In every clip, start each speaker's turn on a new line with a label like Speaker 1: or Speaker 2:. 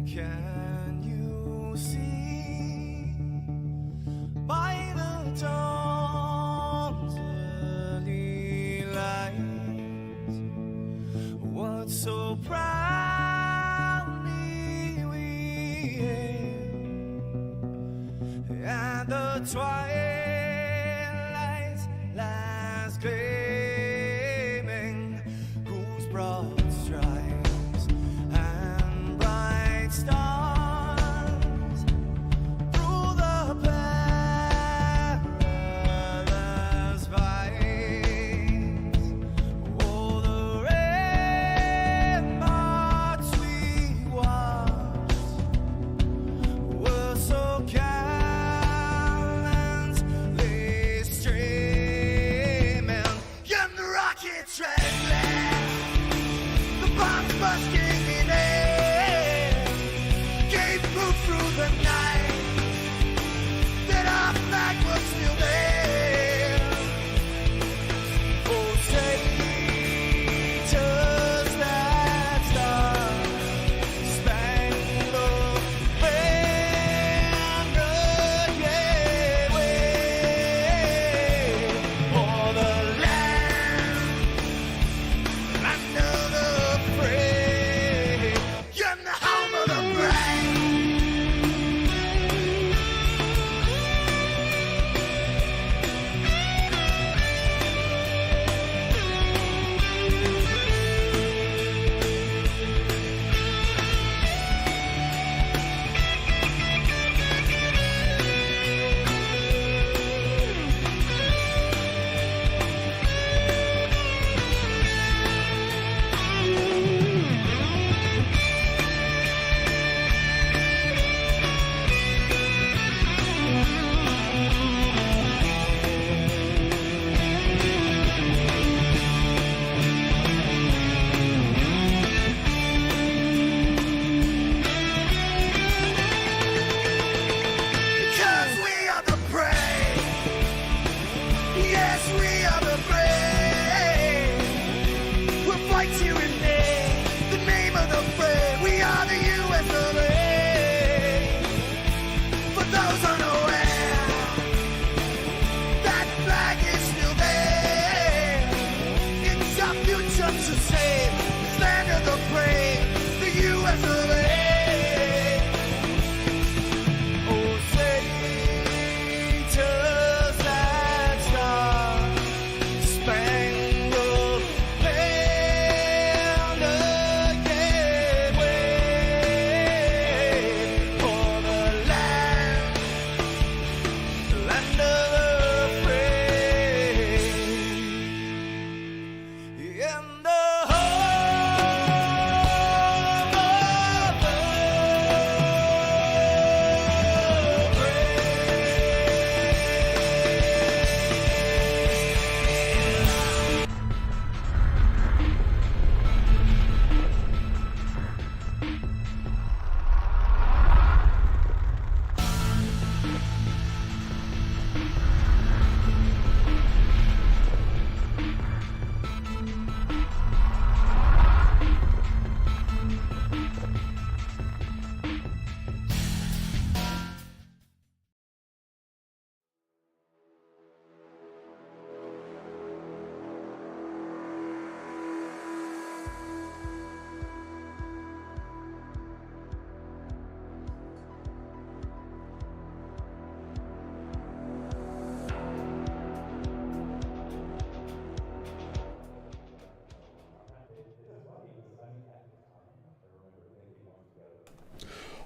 Speaker 1: Can you see by the dawn's early light what so proudly we hailed at the twilight's last gleaming, whose broad stripes and bright stars through the perilous fights, oh, the ramparts we watched were so gallant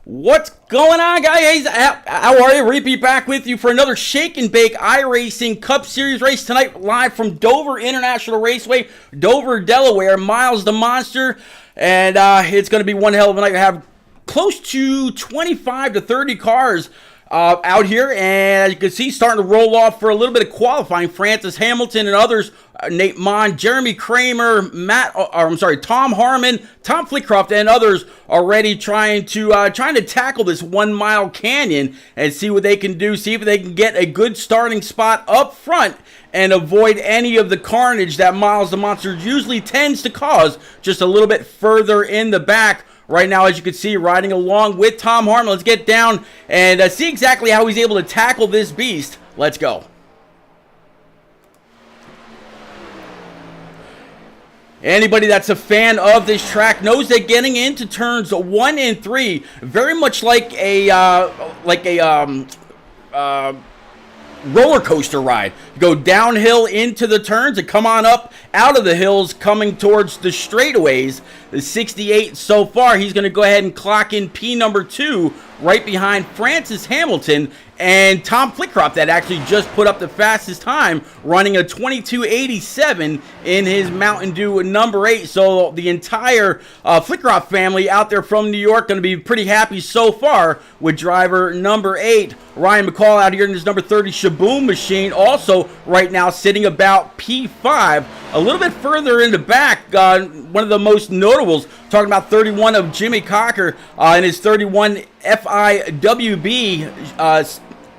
Speaker 2: What's going on, guys? How are you? Repeat back with you for another Shake and Bake iRacing Cup Series race tonight, live from Dover International Raceway, Dover, Delaware. Miles the Monster, and it's going to be one hell of a night. We have close to 25 to 30 cars out here, and as you can see, starting to roll off for a little bit of qualifying. Francis Hamilton and others, Nate Mon, Jeremy Kramer, Tom Harmon, Tom Flickcroft, and others already trying to tackle this 1 mile canyon and see what they can do. See if they can get a good starting spot up front and avoid any of the carnage that Miles the Monster usually tends to cause just a little bit further in the back. Right now, as you can see, riding along with Tom Harmon. Let's get down and see exactly how he's able to tackle this beast. Let's go. Anybody that's a fan of this track knows that getting into turns 1 and 3, very much like a roller coaster ride. You go downhill into the turns and come on up out of the hills, coming towards the straightaways. The 68 so far, he's going to go ahead and clock in P number 2 right behind Francis Hamilton and Tom Flickcroft, that actually just put up the fastest time, running a 22:87 in his Mountain Dew number 8. So the entire Flickcroft family out there from New York going to be pretty happy so far with driver number 8. Ryan McCall out here in his number 30 Shaboom machine, also right now sitting about P5. A little bit further in the back, one of the most notables, talking about 31 of Jimmy Cocker and his 31 FIWB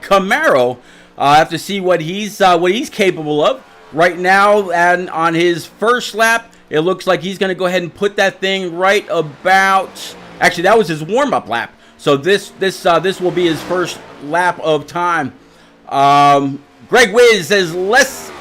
Speaker 2: Camaro. Have to see what he's capable of right now. And on his first lap, it looks like he's going to go ahead and put that thing right about. Actually, that was his warm-up lap. So this will be his first lap of time. Greg Wiz says, "Let's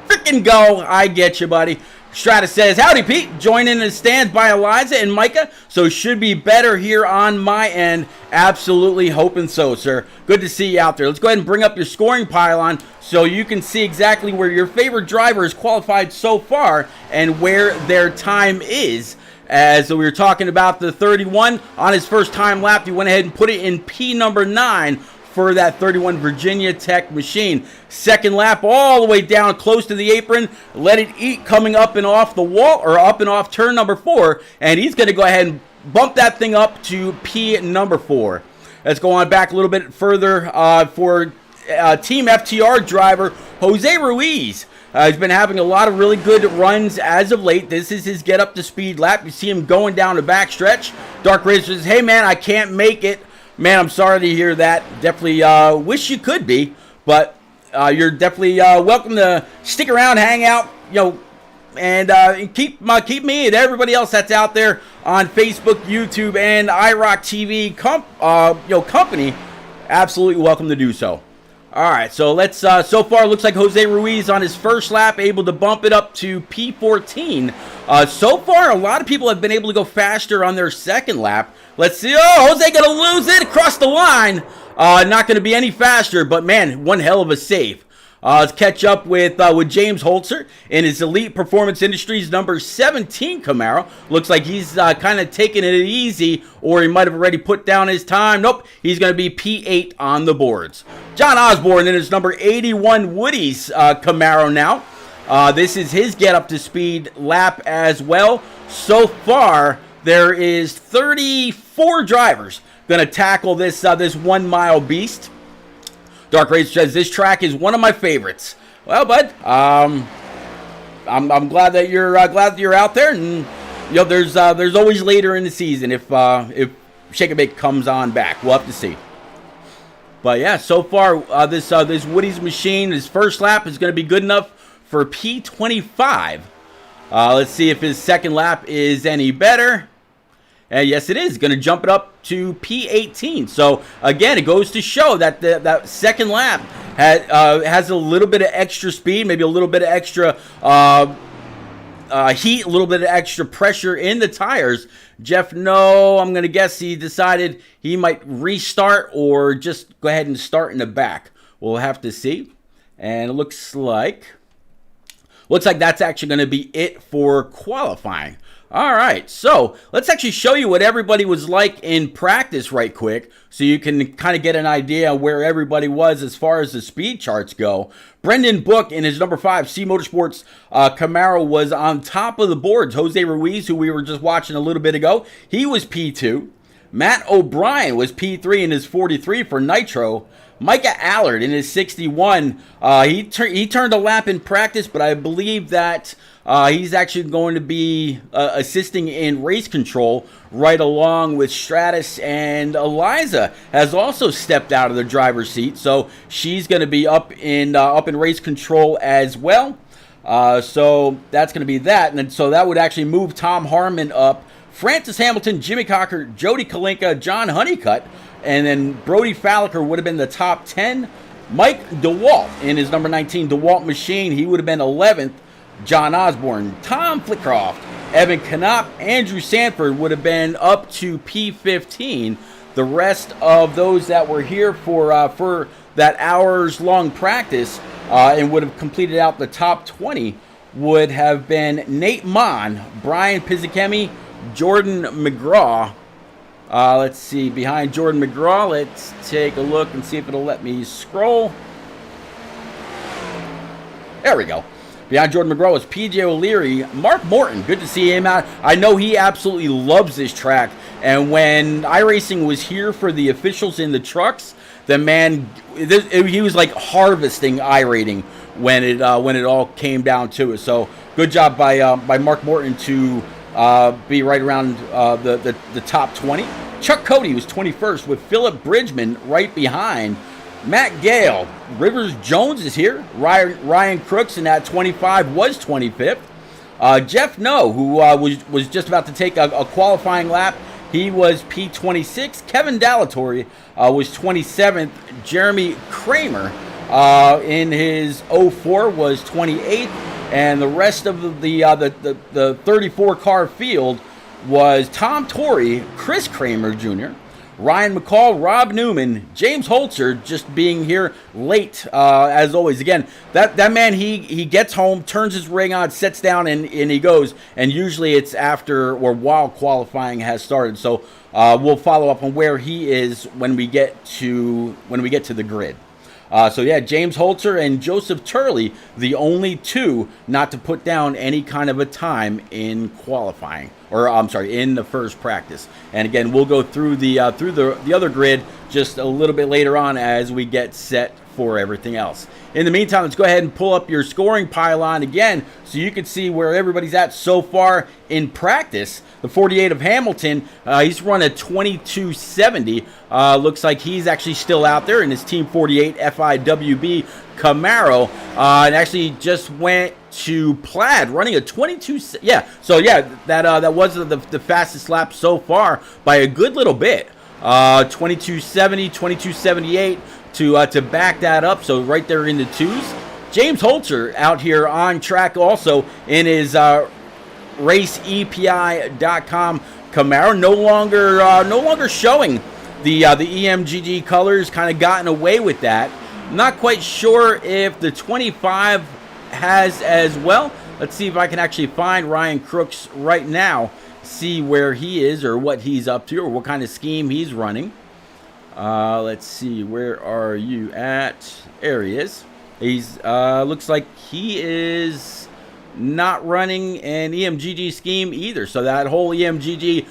Speaker 2: freaking go." I get you, buddy. Strata says, "Howdy, Pete. Join in the stands by Eliza and Micah, so should be better here on my end." Absolutely hoping so, sir. Good to see you out there. Let's go ahead and bring up your scoring pylon so you can see exactly where your favorite driver is qualified so far and where their time is. As we were talking about the 31 on his first time lap, he went ahead and put it in P number 9 for that 31 Virginia Tech machine. Second lap all the way down close to the apron. Let it eat coming up and off the wall, or up and off turn number 4. And he's going to go ahead and bump that thing up to P number 4. Let's go on back a little bit further for Team FTR driver Jose Ruiz. He's been having a lot of really good runs as of late. This is his get up to speed lap. You see him going down the back stretch. Dark Razor says, "Hey man, I can't make it." Man, I'm sorry to hear that. Definitely wish you could be, but you're definitely welcome to stick around, hang out, and keep me and everybody else that's out there on Facebook, YouTube, and iRock TV company. Absolutely welcome to do so. All right, so let's. So far, it looks like Jose Ruiz on his first lap able to bump it up to P14. So far, a lot of people have been able to go faster on their second lap. Let's see. Oh, Jose gonna lose it across the line. Not gonna be any faster, but man, one hell of a save. Let's catch up with James Holzer in his Elite Performance Industries number 17 Camaro. Looks like he's kind of taking it easy, or he might have already put down his time. Nope, he's going to be P8 on the boards. John Osborne in his number 81 Woody's Camaro now. This is his get up to speed lap as well. So far, there is 34 drivers going to tackle this 1 mile beast. Dark Razor says, "This track is one of my favorites." Well, bud, I'm glad that you're out there, and there's always later in the season if Shake and Bake comes on back. We'll have to see. But yeah, so far this Woody's machine, his first lap is going to be good enough for P25. Let's see if his second lap is any better. And yes, it is going to jump it up to P18. So again, it goes to show that that second lap has a little bit of extra speed, maybe a little bit of extra heat, a little bit of extra pressure in the tires. Jeff, no, I'm going to guess he decided he might restart or just go ahead and start in the back. We'll have to see. And it looks like that's actually going to be it for qualifying. All right, so let's actually show you what everybody was like in practice right quick so you can kind of get an idea where everybody was as far as the speed charts go. Brendan Book in his number 5 C Motorsports Camaro was on top of the boards. Jose Ruiz, who we were just watching a little bit ago, he was P2. Matt O'Brien was P3 in his 43 for Nitro. Micah Allard in his 61, he turned a lap in practice, but I believe that he's actually going to be assisting in race control right along with Stratus, and Eliza has also stepped out of the driver's seat, so she's going to be up in race control as well. So that's going to be that, and so that would actually move Tom Harmon up. Francis Hamilton, Jimmy Cocker, Jody Kalinka, John Honeycutt, and then Brody Falliker would have been the top 10. Mike DeWalt in his number 19 DeWalt machine, he would have been 11th. John Osborne, Tom Flitcroft, Evan Knopp, Andrew Sanford would have been up to P15. The rest of those that were here for that hours-long practice and would have completed out the top 20 would have been Nate Mon, Brian Pizzikemi, Jordan McGraw. Let's see, behind Jordan McGraw, let's take a look and see if it'll let me scroll. There we go. Behind Jordan McGraw was PJ O'Leary. Mark Morton, good to see him out. I know he absolutely loves this track. And when iRacing was here for the officials in the trucks, the man, he was like harvesting iRating when it all came down to it. So good job by Mark Morton to be right around the top 20. Chuck Cody was 21st with Philip Bridgman right behind. Matt Gale, Rivers Jones is here. Ryan Crooks in that 25 was 25th. Jeff No, who was just about to take a qualifying lap, he was P26. Kevin Dallatore was 27th. Jeremy Kramer in his 04 was 28th. And the rest of the 34 car field was Tom Torrey, Chris Kramer Jr., Ryan McCall, Rob Newman, James Holzer just being here late as always. Again, that man, he gets home, turns his ring on, sits down, and he goes. And usually it's after or while qualifying has started. So we'll follow up on where he is when we get to the grid. So yeah, James Holzer and Joseph Turley, the only two not to put down any kind of a time in qualifying, or I'm sorry, in the first practice. And again, we'll go through the other grid just a little bit later on as we get set for everything else. In the meantime, let's go ahead and pull up your scoring pylon again so you can see where everybody's at so far in practice. The 48 of Hamilton, he's run a 2270. Looks like he's actually still out there in his Team 48 FIWB Camaro, and actually just went to Plaid running a 22. Yeah, so yeah, that was the fastest lap so far by a good little bit. 2270, 2278 to back that up. So right there in the twos. James Holzer out here on track also in his RaceEPI.com Camaro, no longer showing the EMGG colors, kind of gotten away with that. Not quite sure if the 25 has as well. Let's see if I can actually find Ryan Crooks right now, see where he is or what he's up to or what kind of scheme he's running. Let's see, where are you at? There he is. He's looks like he is not running an EMGG scheme either. So that whole EMGG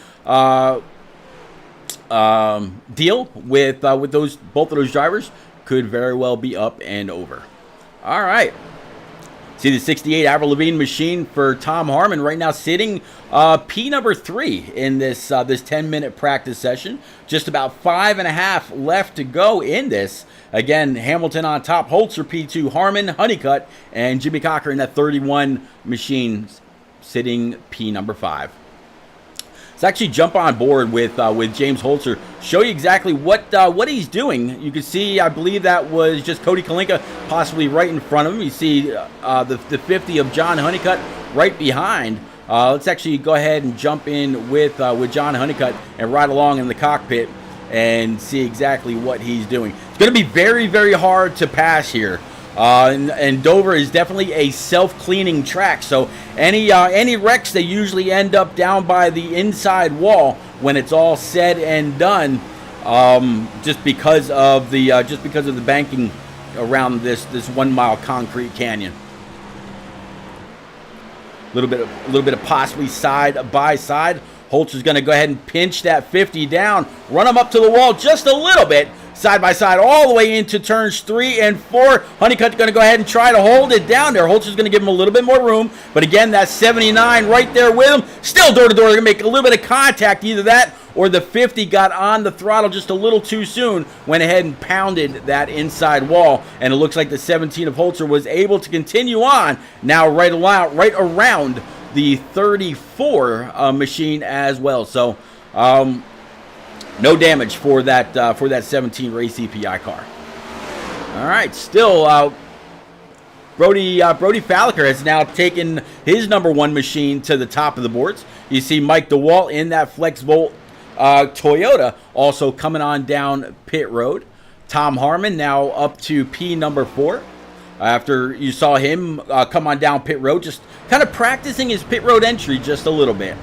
Speaker 2: deal with both of those drivers could very well be up and over. All right. See the 68 Avril Lavigne machine for Tom Harmon right now sitting P number 3 in this 10-minute practice session. Just about 5.5 left to go in this. Again, Hamilton on top, Holzer P2, Harmon, Honeycutt, and Jimmy Cocker in that 31 machine sitting P number 5. Let's actually jump on board with James Holzer, show you exactly what he's doing. You can see, I believe that was just Cody Kalinka possibly right in front of him. You see the 50 of John Honeycutt right behind. Let's actually go ahead and jump in with John Honeycutt and ride along in the cockpit and see exactly what he's doing. It's going to be very, very hard to pass here. And Dover is definitely a self-cleaning track. So any wrecks, they usually end up down by the inside wall when it's all said and done, just because of the banking around this 1 mile concrete canyon. A little bit of possibly side by side. Holtzer's going to go ahead and pinch that 50 down, run him up to the wall just a little bit, side by side, all the way into turns 3 and 4. Honeycutt's going to go ahead and try to hold it down there. Holtzer's going to give him a little bit more room, but again, that 79 right there with him. Still door to door, they're going to make a little bit of contact. Either that or the 50 got on the throttle just a little too soon, went ahead and pounded that inside wall, and it looks like the 17 of Holzer was able to continue on now right around the 34 machine as well. So no damage for that 17 race EPI car. All right, still Brody Falliker has now taken his number 1 machine to the top of the boards. You see Mike DeWalt in that Flex Volt Toyota also coming on down pit road. Tom Harmon now up to P number 4. After you saw him come on down pit road, just kind of practicing his pit road entry just a little bit.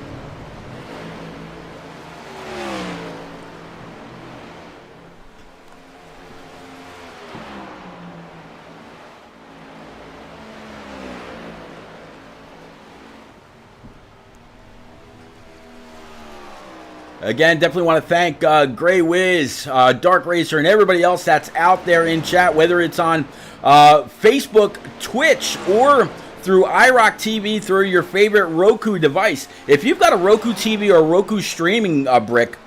Speaker 2: Again, definitely want to thank Gray Wiz, Dark Racer, and everybody else that's out there in chat, whether it's on Facebook, Twitch, or through iRock TV through your favorite Roku device. If you've got a Roku TV or a Roku streaming brick,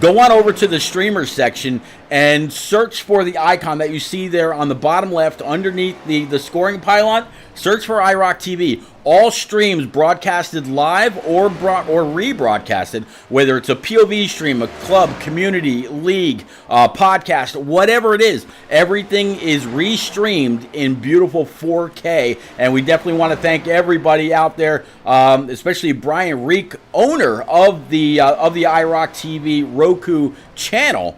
Speaker 2: go on over to the streamers section and search for the icon that you see there on the bottom left underneath the scoring pylon. Search for iRock TV. All streams broadcasted live or rebroadcasted, whether it's a POV stream, a club, community, league, podcast, whatever it is, everything is restreamed in beautiful 4K. And we definitely want to thank everybody out there, especially Brian Reek, owner of the iRock TV Roku channel,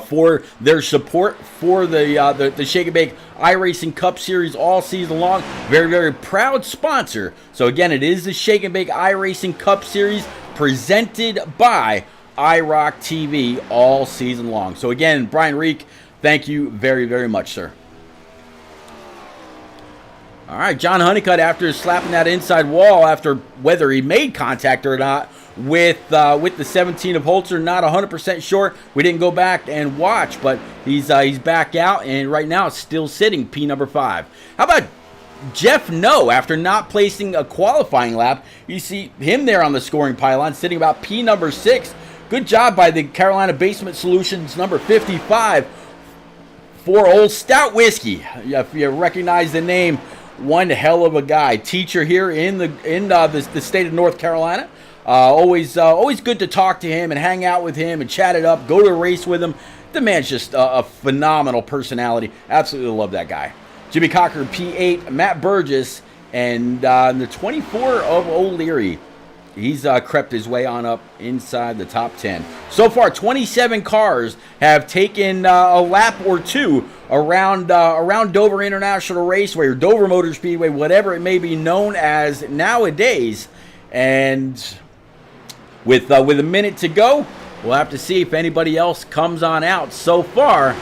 Speaker 2: for their support for the Shake and Bake iRacing Cup Series all season long. Very, very proud sponsor. So again, it is the Shake and Bake iRacing Cup Series presented by iRock TV all season long. So again, Brian Reek, thank you very, very much, sir. All right, John Honeycutt, after slapping that inside wall, after whether he made contact or not, with the 17 of Holzer, not 100% sure. We didn't go back and watch, but he's back out, and right now it's still sitting P number 5. How about Jeff No? After not placing a qualifying lap, you see him there on the scoring pylon, sitting about P number 6. Good job by the Carolina Basement Solutions number 55 for Old Stout Whiskey. If you recognize the name, one hell of a guy. Teacher here in the state of North Carolina. Always good to talk to him and hang out with him and chat it up, go to a race with him. The man's just a phenomenal personality. Absolutely love that guy. Jimmy Cocker, P8, Matt Burgess, and the 24 of O'Leary. He's crept his way on up inside the top 10. So far, 27 cars have taken a lap or two around Dover International Raceway or Dover Motor Speedway, whatever it may be known as nowadays. And with a minute to go, we'll have to see if anybody else comes on out. So far,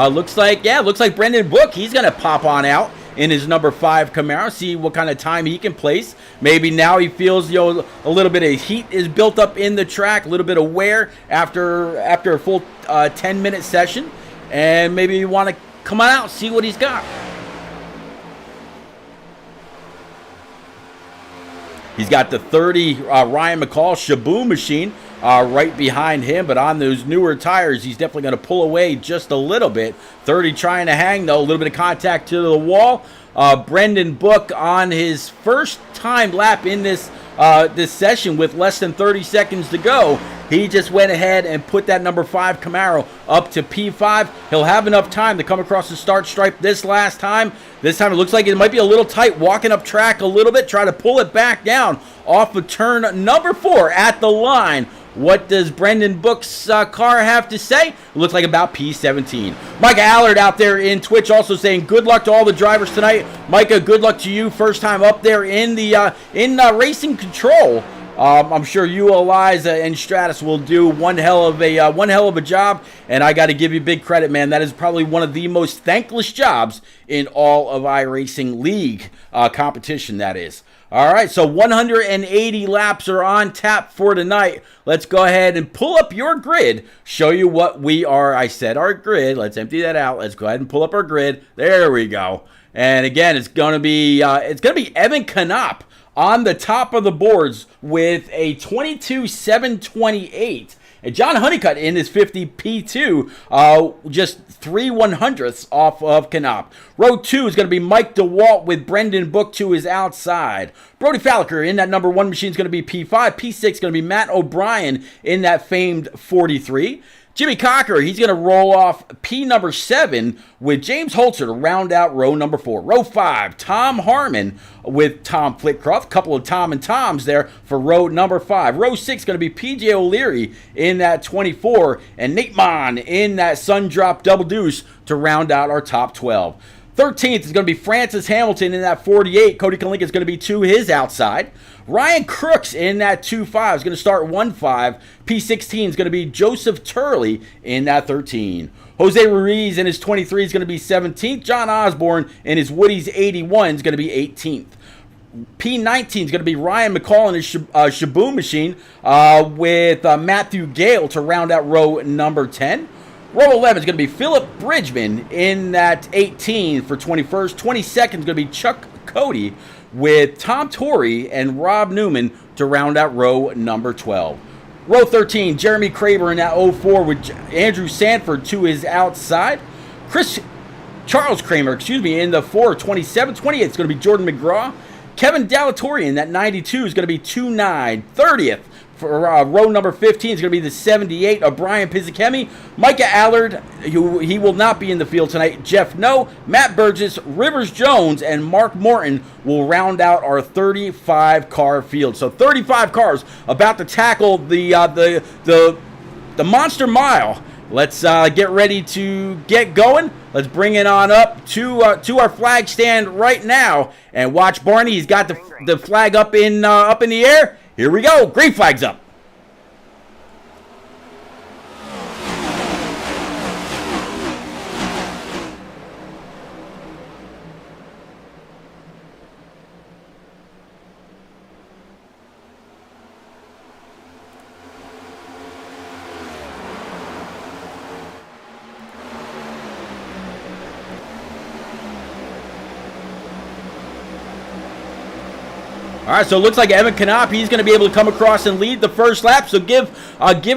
Speaker 2: looks like Brendan Book, he's going to pop on out in his number 5 Camaro, see what kind of time he can place. Maybe now he feels, a little bit of heat is built up in the track, a little bit of wear after a full 10-minute session, and maybe you want to come on out and see what he's got. He's got the 30 Ryan McCall Shaboom machine right behind him, but on those newer tires, he's definitely going to pull away just a little bit. 30 trying to hang, though, a little bit of contact to the wall. Brendan Book on his first time lap in this session with less than 30 seconds to go. He just went ahead and put that number 5 Camaro up to P5. He'll have enough time to come across the start stripe this last time. This time it looks like it might be a little tight, walking up track a little bit, try to pull it back down off of turn number 4 at the line. What does Brendan Book's car have to say? It looks like about P17. Micah Allard out there in Twitch also saying good luck to all the drivers tonight. Micah, good luck to you. First time up there in the racing control. I'm sure you, Eliza, and Stratus will do one hell of a job, and I got to give you big credit, man. That is probably one of the most thankless jobs in all of iRacing League competition, that is. All right, so 180 laps are on tap for tonight. Let's go ahead and pull up your grid, show you what we are. I said our grid. Let's empty that out. Let's go ahead and pull up our grid. There we go. And again, it's gonna be Evan Knopp on the top of the boards with a 22.728. And John Honeycutt in his 50 P2, just 3/100ths off of Knopp. Row 2 is going to be Mike DeWalt with Brendan Book to his outside. Brody Falliker in that number 1 machine is going to be P5. P6 is going to be Matt O'Brien in that famed 43. Jimmy Cocker, he's going to roll off P number 7 with James Holzer to round out row number 4. Row 5, Tom Harmon with Tom Flitcroft. Couple of Tom and Toms there for row number 5. Row 6 going to be PJ O'Leary in that 24. And Nate Mon in that Sun Drop Double Deuce to round out our top 12. 13th is going to be Francis Hamilton in that 48. Cody Kalinka is going to be to his outside. Ryan Crooks in that 2.5 is going to start 1.5. P16 is going to be Joseph Turley in that 13. Jose Ruiz in his 23 is going to be 17th. John Osborne in his Woody's 81 is going to be 18th. P19 is going to be Ryan McCall in his Shaboom machine with Matthew Gale to round out row number 10. Row 11 is going to be Philip Bridgman in that 18 for 21st. 22nd is going to be Chuck Cody with Tom Torrey and Rob Newman to round out row number 12. Row 13, Jeremy Craver in that 04 with Andrew Sanford to his outside. Charles Kramer, in the 4, 27. 28 is going to be Jordan McGraw. Kevin Dallatorre in that 92 is going to be 2.9. 30th for row number 15 is going to be the 78 of Brian Pizzakemi. Micah Allard, he will not be in the field tonight. Jeff No, Matt Burgess, Rivers Jones, and Mark Morton will round out our 35-car field. So 35 cars about to tackle the Monster Mile. Let's get ready to get going. Let's bring it on up to our flag stand right now and watch Barney. He's got the flag up in the air. Here we go. Green flag's up. All right, so it looks like Evan Knopp, he's going to be able to come across and lead the first lap. So give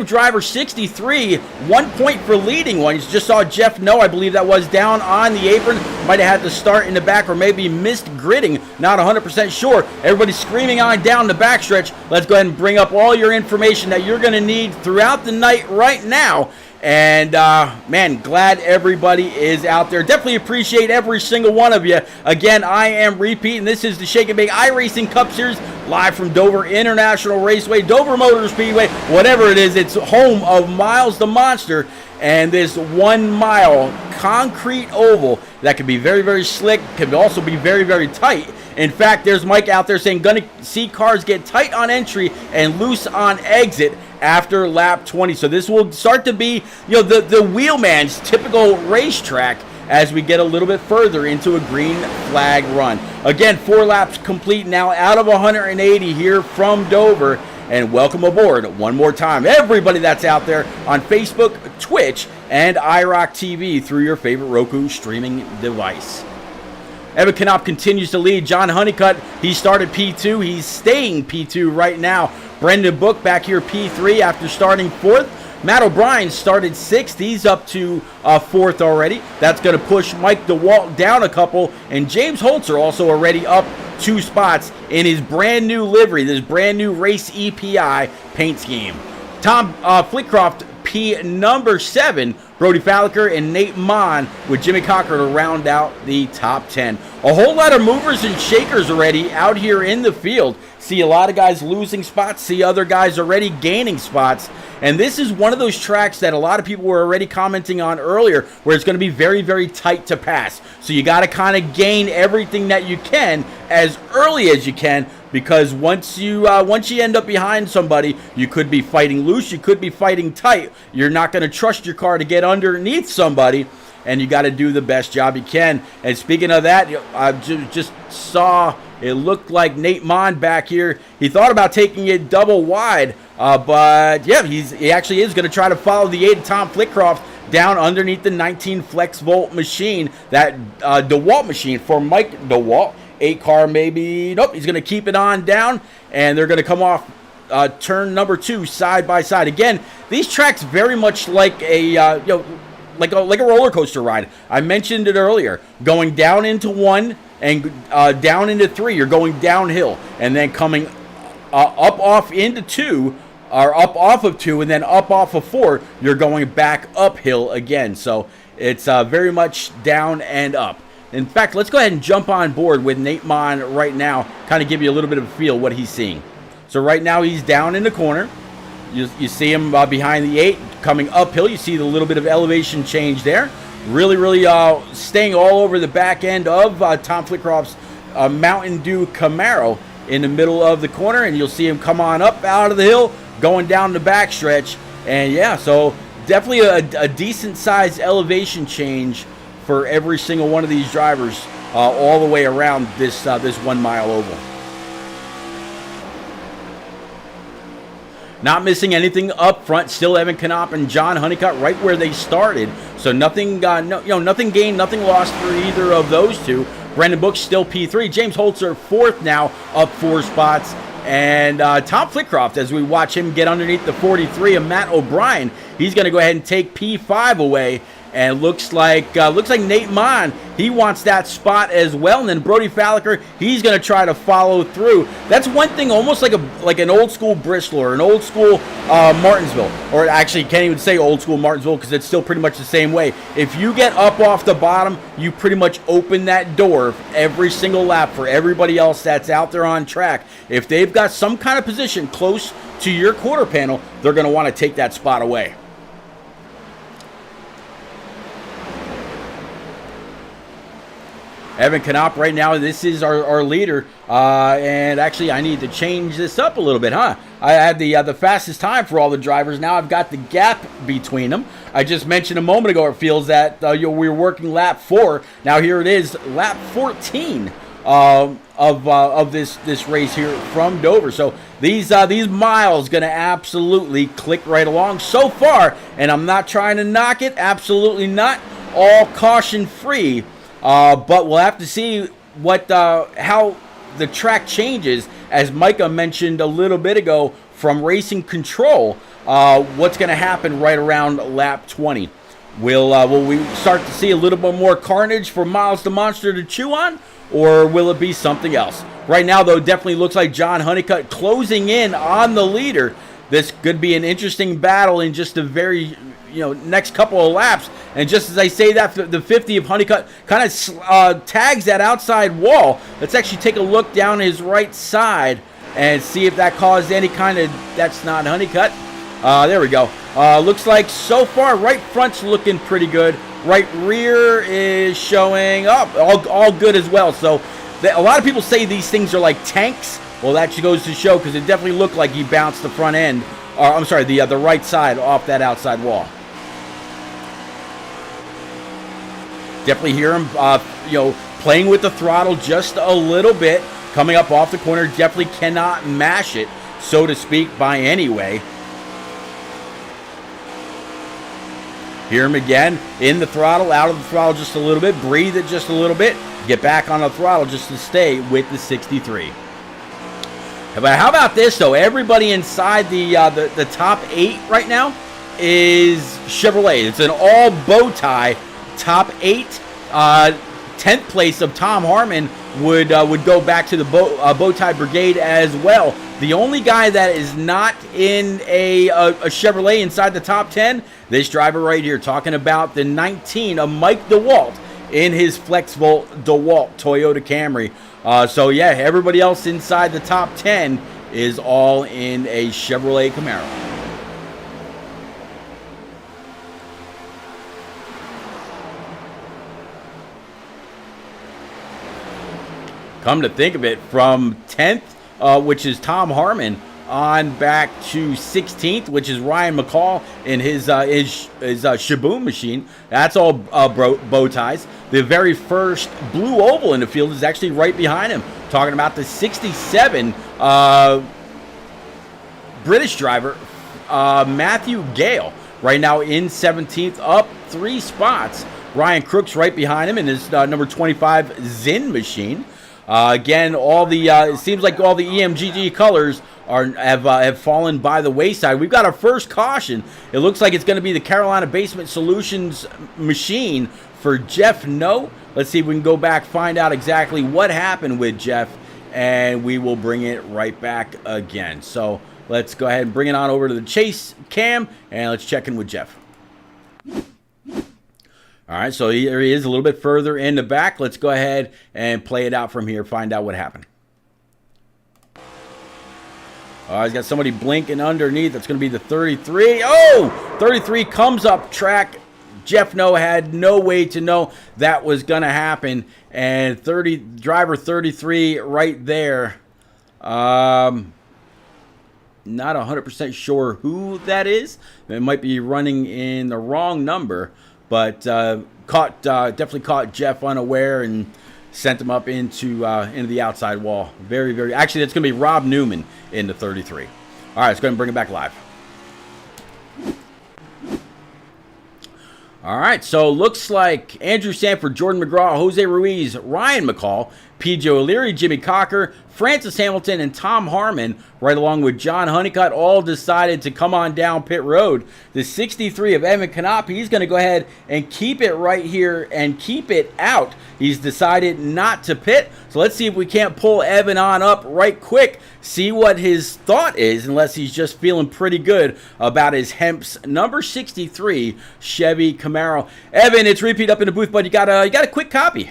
Speaker 2: driver 63 1 point for leading one. You just saw Jeff No, I believe that was, down on the apron. Might have had to start in the back or maybe missed gridding. Not 100% sure. Everybody's screaming on down the backstretch. Let's go ahead and bring up all your information that you're going to need throughout the night right now. And, man, glad everybody is out there. Definitely appreciate every single one of you. Again, I am repeating. This is the Shake and Bake iRacing Cup Series live from Dover International Raceway, Dover Motor Speedway, whatever it is. It's home of Miles the Monster and this 1 mile concrete oval that can be very, very slick, can also be very, very tight. In fact, there's Mike out there saying, gonna see cars get tight on entry and loose on exit after lap 20. So this will start to be, the wheelman's typical racetrack as we get a little bit further into a green flag run. Again, 4 laps complete now out of 180 here from Dover. And welcome aboard one more time, everybody that's out there on Facebook, Twitch, and iRock TV through your favorite Roku streaming device. Evan Knopp continues to lead. John Honeycutt, he started P2. He's staying P2 right now. Brendan Book back here P3 after starting 4th. Matt O'Brien started 6th. He's up to 4th already. That's going to push Mike DeWalt down a couple. And James Holzer also already up 2 spots in his brand new livery, this brand new Race EPI paint scheme. Tom Flitcroft, P number 7, Brody Falliker, and Nate Mon with Jimmy Cocker to round out the top 10. A whole lot of movers and shakers already out here in the field. See a lot of guys losing spots, see other guys already gaining spots. And this is one of those tracks that a lot of people were already commenting on earlier, where it's going to be very, very tight to pass. So you got to kind of gain everything that you can as early as you can, because once you end up behind somebody, you could be fighting loose, you could be fighting tight. You're not going to trust your car to get underneath somebody, and you got to do the best job you can. And speaking of that, I just saw it looked like Nate Mon back here. He thought about taking it double wide, but yeah, he actually is going to try to follow the 8 of Tom Flitcroft down underneath the 19 Flex Volt machine, that DeWalt machine for Mike DeWalt. 8 car maybe. Nope, he's going to keep it on down, and they're going to come off turn number 2 side by side. Again, these tracks very much like a like a roller coaster ride. I mentioned it earlier. Going down into 1 and down into 3, you're going downhill, and then coming up off into 2, or up off of 2, and then up off of 4, you're going back uphill again. So it's very much down and up. In fact, let's go ahead and jump on board with Nate Mon right now, kind of give you a little bit of a feel what he's seeing. So right now he's down in the corner. You see him behind the 8 coming uphill. You see the little bit of elevation change there. Really, really staying all over the back end of Tom Flitcroft's Mountain Dew Camaro in the middle of the corner. And you'll see him come on up out of the hill, going down the back stretch. And yeah, so definitely a decent sized elevation change for every single one of these drivers all the way around this 1 mile oval. Not missing anything up front. Still Evan Knopp and John Honeycutt right where they started. So nothing, nothing gained, nothing lost for either of those two. Brendan Book still P3. James Holzer 4th now, up 4 spots. And Tom Flitcroft, as we watch him get underneath the 43 of Matt O'Brien, he's going to go ahead and take P5 away. And looks like Nate Mon, he wants that spot as well. And then Brody Falliker, he's going to try to follow through. That's one thing, almost like an old school Bristol or an old school Martinsville. Or actually, can't even say old school Martinsville because it's still pretty much the same way. If you get up off the bottom, you pretty much open that door every single lap for everybody else that's out there on track. If they've got some kind of position close to your quarter panel, they're going to want to take that spot away. Evan Knopp right now, this is our leader, and actually I need to change this up a little bit, huh? I had the fastest time for all the drivers. Now I've got the gap between them. I just mentioned a moment ago it feels that we were working lap 4. Now here it is, lap 14 of this race here from Dover. So these miles going to absolutely click right along so far, and I'm not trying to knock it, absolutely not, all caution free. But we'll have to see how the track changes, as Micah mentioned a little bit ago from Racing Control. What's going to happen right around lap 20? Will we start to see a little bit more carnage for Miles the Monster to chew on, or will it be something else? Right now, though, definitely looks like John Honeycutt closing in on the leader. This could be an interesting battle in just a very next couple of laps. And just as I say that, the 50 of Honeycutt kind of tags that outside wall. Let's actually take a look down his right side and see if that caused any kind of, that's not Honeycutt. There we go. Looks like so far right front's looking pretty good. Right rear is showing up, all good as well. So a lot of people say these things are like tanks. Well, that just goes to show, because it definitely looked like he bounced the front end, or I'm sorry, the right side off that outside wall. Definitely hear him, playing with the throttle just a little bit, coming up off the corner. Definitely cannot mash it, so to speak, by any way. Hear him again, in the throttle, out of the throttle just a little bit, breathe it just a little bit, get back on the throttle just to stay with the 63. But how about this, though? Everybody inside the top 8 right now is Chevrolet. It's an all bow tie. Top 8, 10th place of Tom Harmon would go back to the bow tie brigade as well. The only guy that is not in a Chevrolet inside the top 10, This driver right here, talking about the 19 of Mike DeWalt in his flexible DeWalt Toyota Camry. So yeah, everybody else inside the top 10 is all in a Chevrolet Camaro. Come to think of it, from 10th, which is Tom Harmon, on back to 16th, which is Ryan McCall in his Shaboom machine. That's all bow ties. The very first blue oval in the field is actually right behind him. Talking about the 67 British driver, Matthew Gale, right now in 17th, up 3 spots. Ryan Crook's right behind him in his number 25 Zinn machine. Again, all the it seems like all the EMGG colors have fallen by the wayside. We've got our first caution. It looks like it's going to be the Carolina Basement Solutions machine for Jeff No. Let's see if we can go back, find out exactly what happened with Jeff, and we will bring it right back again. So let's go ahead and bring it on over to the chase cam, and let's check in with Jeff. All right, so here he is a little bit further in the back. Let's go ahead and play it out from here, find out what happened. He's got somebody blinking underneath. That's going to be the 33. Oh, 33 comes up track. Jeff No had no way to know that was going to happen. And driver 33 right there. Not 100% sure who that is. It might be running in the wrong number. But definitely caught Jeff unaware and sent him up into the outside wall. Very, very. Actually, that's going to be Rob Newman in the 33. All right, let's go ahead and bring it back live. All right, so looks like Andrew Sanford, Jordan McGraw, Jose Ruiz, Ryan McCall, P.J. O'Leary, Jimmy Cocker, Francis Hamilton, and Tom Harmon, right along with John Honeycutt, all decided to come on down pit road. The 63 of Evan Canop, he's going to go ahead and keep it right here and keep it out. He's decided not to pit, so let's see if we can't pull Evan on up right quick, see what his thought is, unless he's just feeling pretty good about his Hemp's number 63 Chevy Camaro. Evan, it's repeat up in the booth, but you got a quick copy.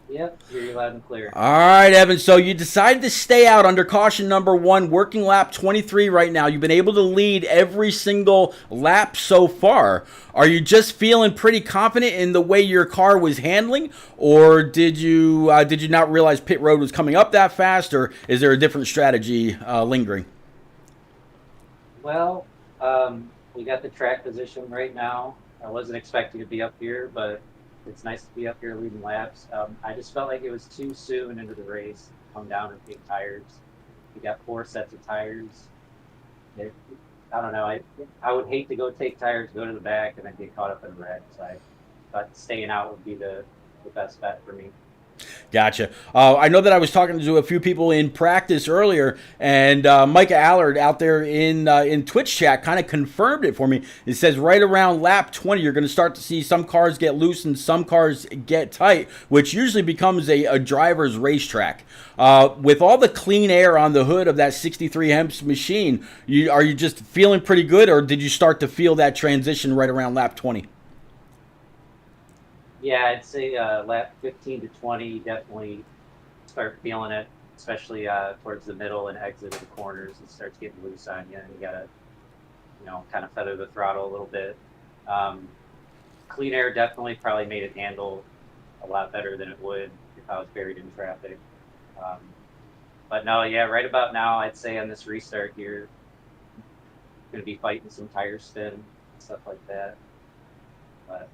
Speaker 3: Yep, hear you loud and clear.
Speaker 2: All right, Evan, so you decided to stay out under caution number 1, working lap 23 right now. You've been able to lead every single lap so far. Are you just feeling pretty confident in the way your car was handling, or did you not realize pit road was coming up that fast, or is there a different strategy lingering?
Speaker 3: Well, we got the track position right now. I wasn't expecting to be up here, but it's nice to be up here leading laps. I just felt like it was too soon into the race to come down and take tires. We got 4 sets of tires. I don't know. I would hate to go take tires, go to the back, and then get caught up in a wreck. So I thought staying out would be the best bet for me.
Speaker 2: Gotcha. I know that I was talking to a few people in practice earlier, and Micah Allard out there in Twitch chat kind of confirmed it for me. It says right around lap 20, you're going to start to see some cars get loose and some cars get tight, which usually becomes a driver's racetrack. With all the clean air on the hood of that 63 Hemp's machine, are you just feeling pretty good, or did you start to feel that transition right around lap 20?
Speaker 3: Yeah, I'd say lap 15 to 20, definitely start feeling it, especially towards the middle and exit of the corners. It starts getting loose on you, and you got to, kind of feather the throttle a little bit. Clean air definitely probably made it handle a lot better than it would if I was buried in traffic. But no, yeah, right about now, I'd say on this restart here, going to be fighting some tire spin and stuff like that. But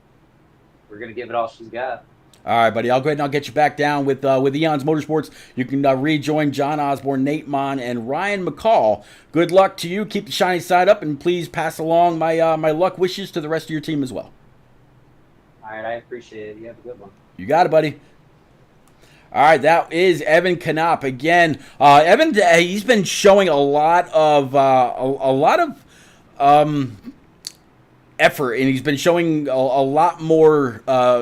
Speaker 3: we're going to give it all she's got.
Speaker 2: All right, buddy. I'll go ahead and I'll get you back down with Eons Motorsports. You can rejoin John Osborne, Nate Mon, and Ryan McCall. Good luck to you. Keep the shiny side up, and please pass along my my luck wishes to the rest of your team as well.
Speaker 3: All right, I appreciate it. You have a good one.
Speaker 2: You got it, buddy. All right, that is Evan Canop again. Evan, he's been showing a lot of effort, and he's been showing a lot more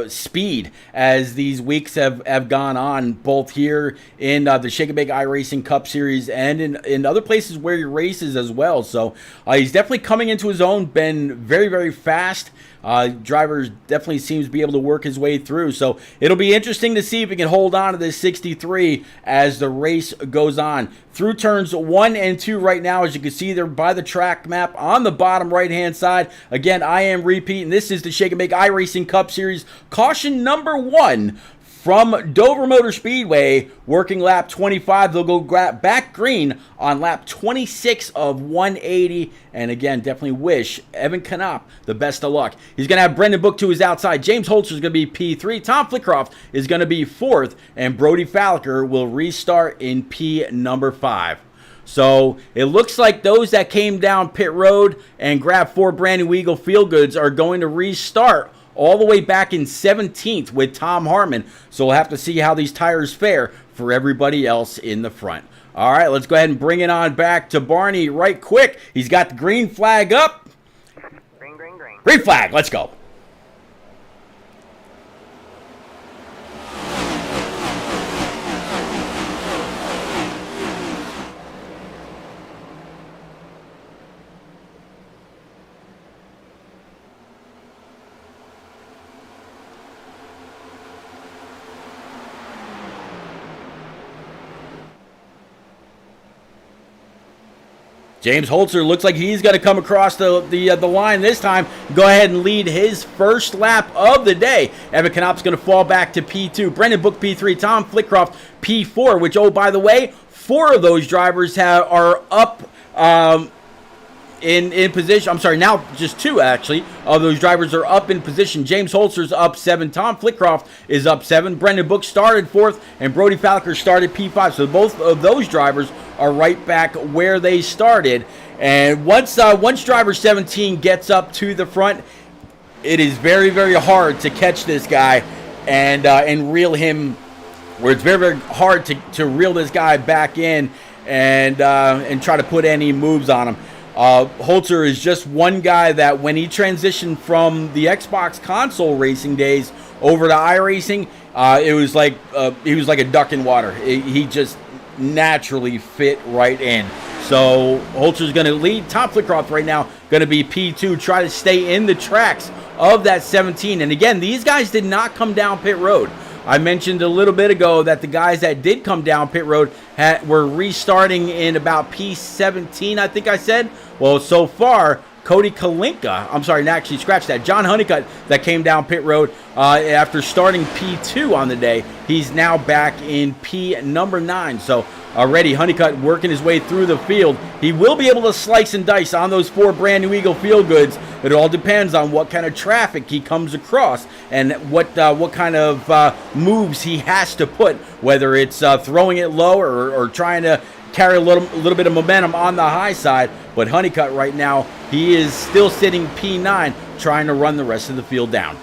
Speaker 2: speed as these weeks have gone on, both here in the Shake and Bake iRacing Cup Series and in other places where he races as well. So he's definitely coming into his own, been very, very fast. Drivers definitely seems to be able to work his way through. So it'll be interesting to see if he can hold on to this 63 as the race goes on. Through turns 1 and 2 right now, as you can see there by the track map on the bottom right-hand side. Again, I am repeating, this is the Shake and Bake iRacing Cup Series. Caution number 1 from Dover Motor Speedway, working lap 25. They'll go back green on lap 26 of 180. And again, definitely wish Evan Knopp the best of luck. He's going to have Brendan Book to his outside. James Holzer is going to be P3. Tom Flickroft is going to be 4th. And Brody Falliker will restart in P number 5. So it looks like those that came down pit road and grabbed 4 brand new Eagle Field Goods are going to restart all the way back in 17th with Tom Harmon. So we'll have to see how these tires fare for everybody else in the front. All right, let's go ahead and bring it on back to Barney right quick. He's got the green flag up.
Speaker 4: Green.
Speaker 2: Green flag, let's go. James Holzer looks like he's going to come across the line this time. Go ahead and lead his first lap of the day. Evan Knopp's going to fall back to P2. Brendan Book P3. Tom Flickroft P4, which, oh, by the way, 4 of those drivers are up in position. I'm sorry, now just 2 actually of those drivers are up in position. James Holzer's up 7. Tom Flickroft is up 7. Brendan Book started 4th, and Brody Falliker started P5. So both of those drivers are right back where they started. And once driver 17 gets up to the front, it is very, very hard to catch this guy and reel him. Where it's very, very hard to reel this guy back in and try to put any moves on him. Holzer is just one guy that when he transitioned from the Xbox console racing days over to iRacing, it was like he was like a duck in water. He just naturally fit right in. So Holzer's going to lead. Tom Flickroft right now going to be P2, try to stay in the tracks of that 17. And again, these guys did not come down pit road. I mentioned a little bit ago that the guys that did come down pit road were restarting in about P17, I think I said. Well, so far, Cody Kalinka, I'm sorry, actually scratch that. John Honeycutt that came down pit road after starting P2 on the day. He's now back in P number 9. So already Honeycutt working his way through the field. He will be able to slice and dice on those 4 brand new Eagle Field Goods. It all depends on what kind of traffic he comes across and what kind of moves he has to put, whether it's throwing it low or trying to carry a little bit of momentum on the high side. But Honeycutt right now, he is still sitting P9, trying to run the rest of the field down.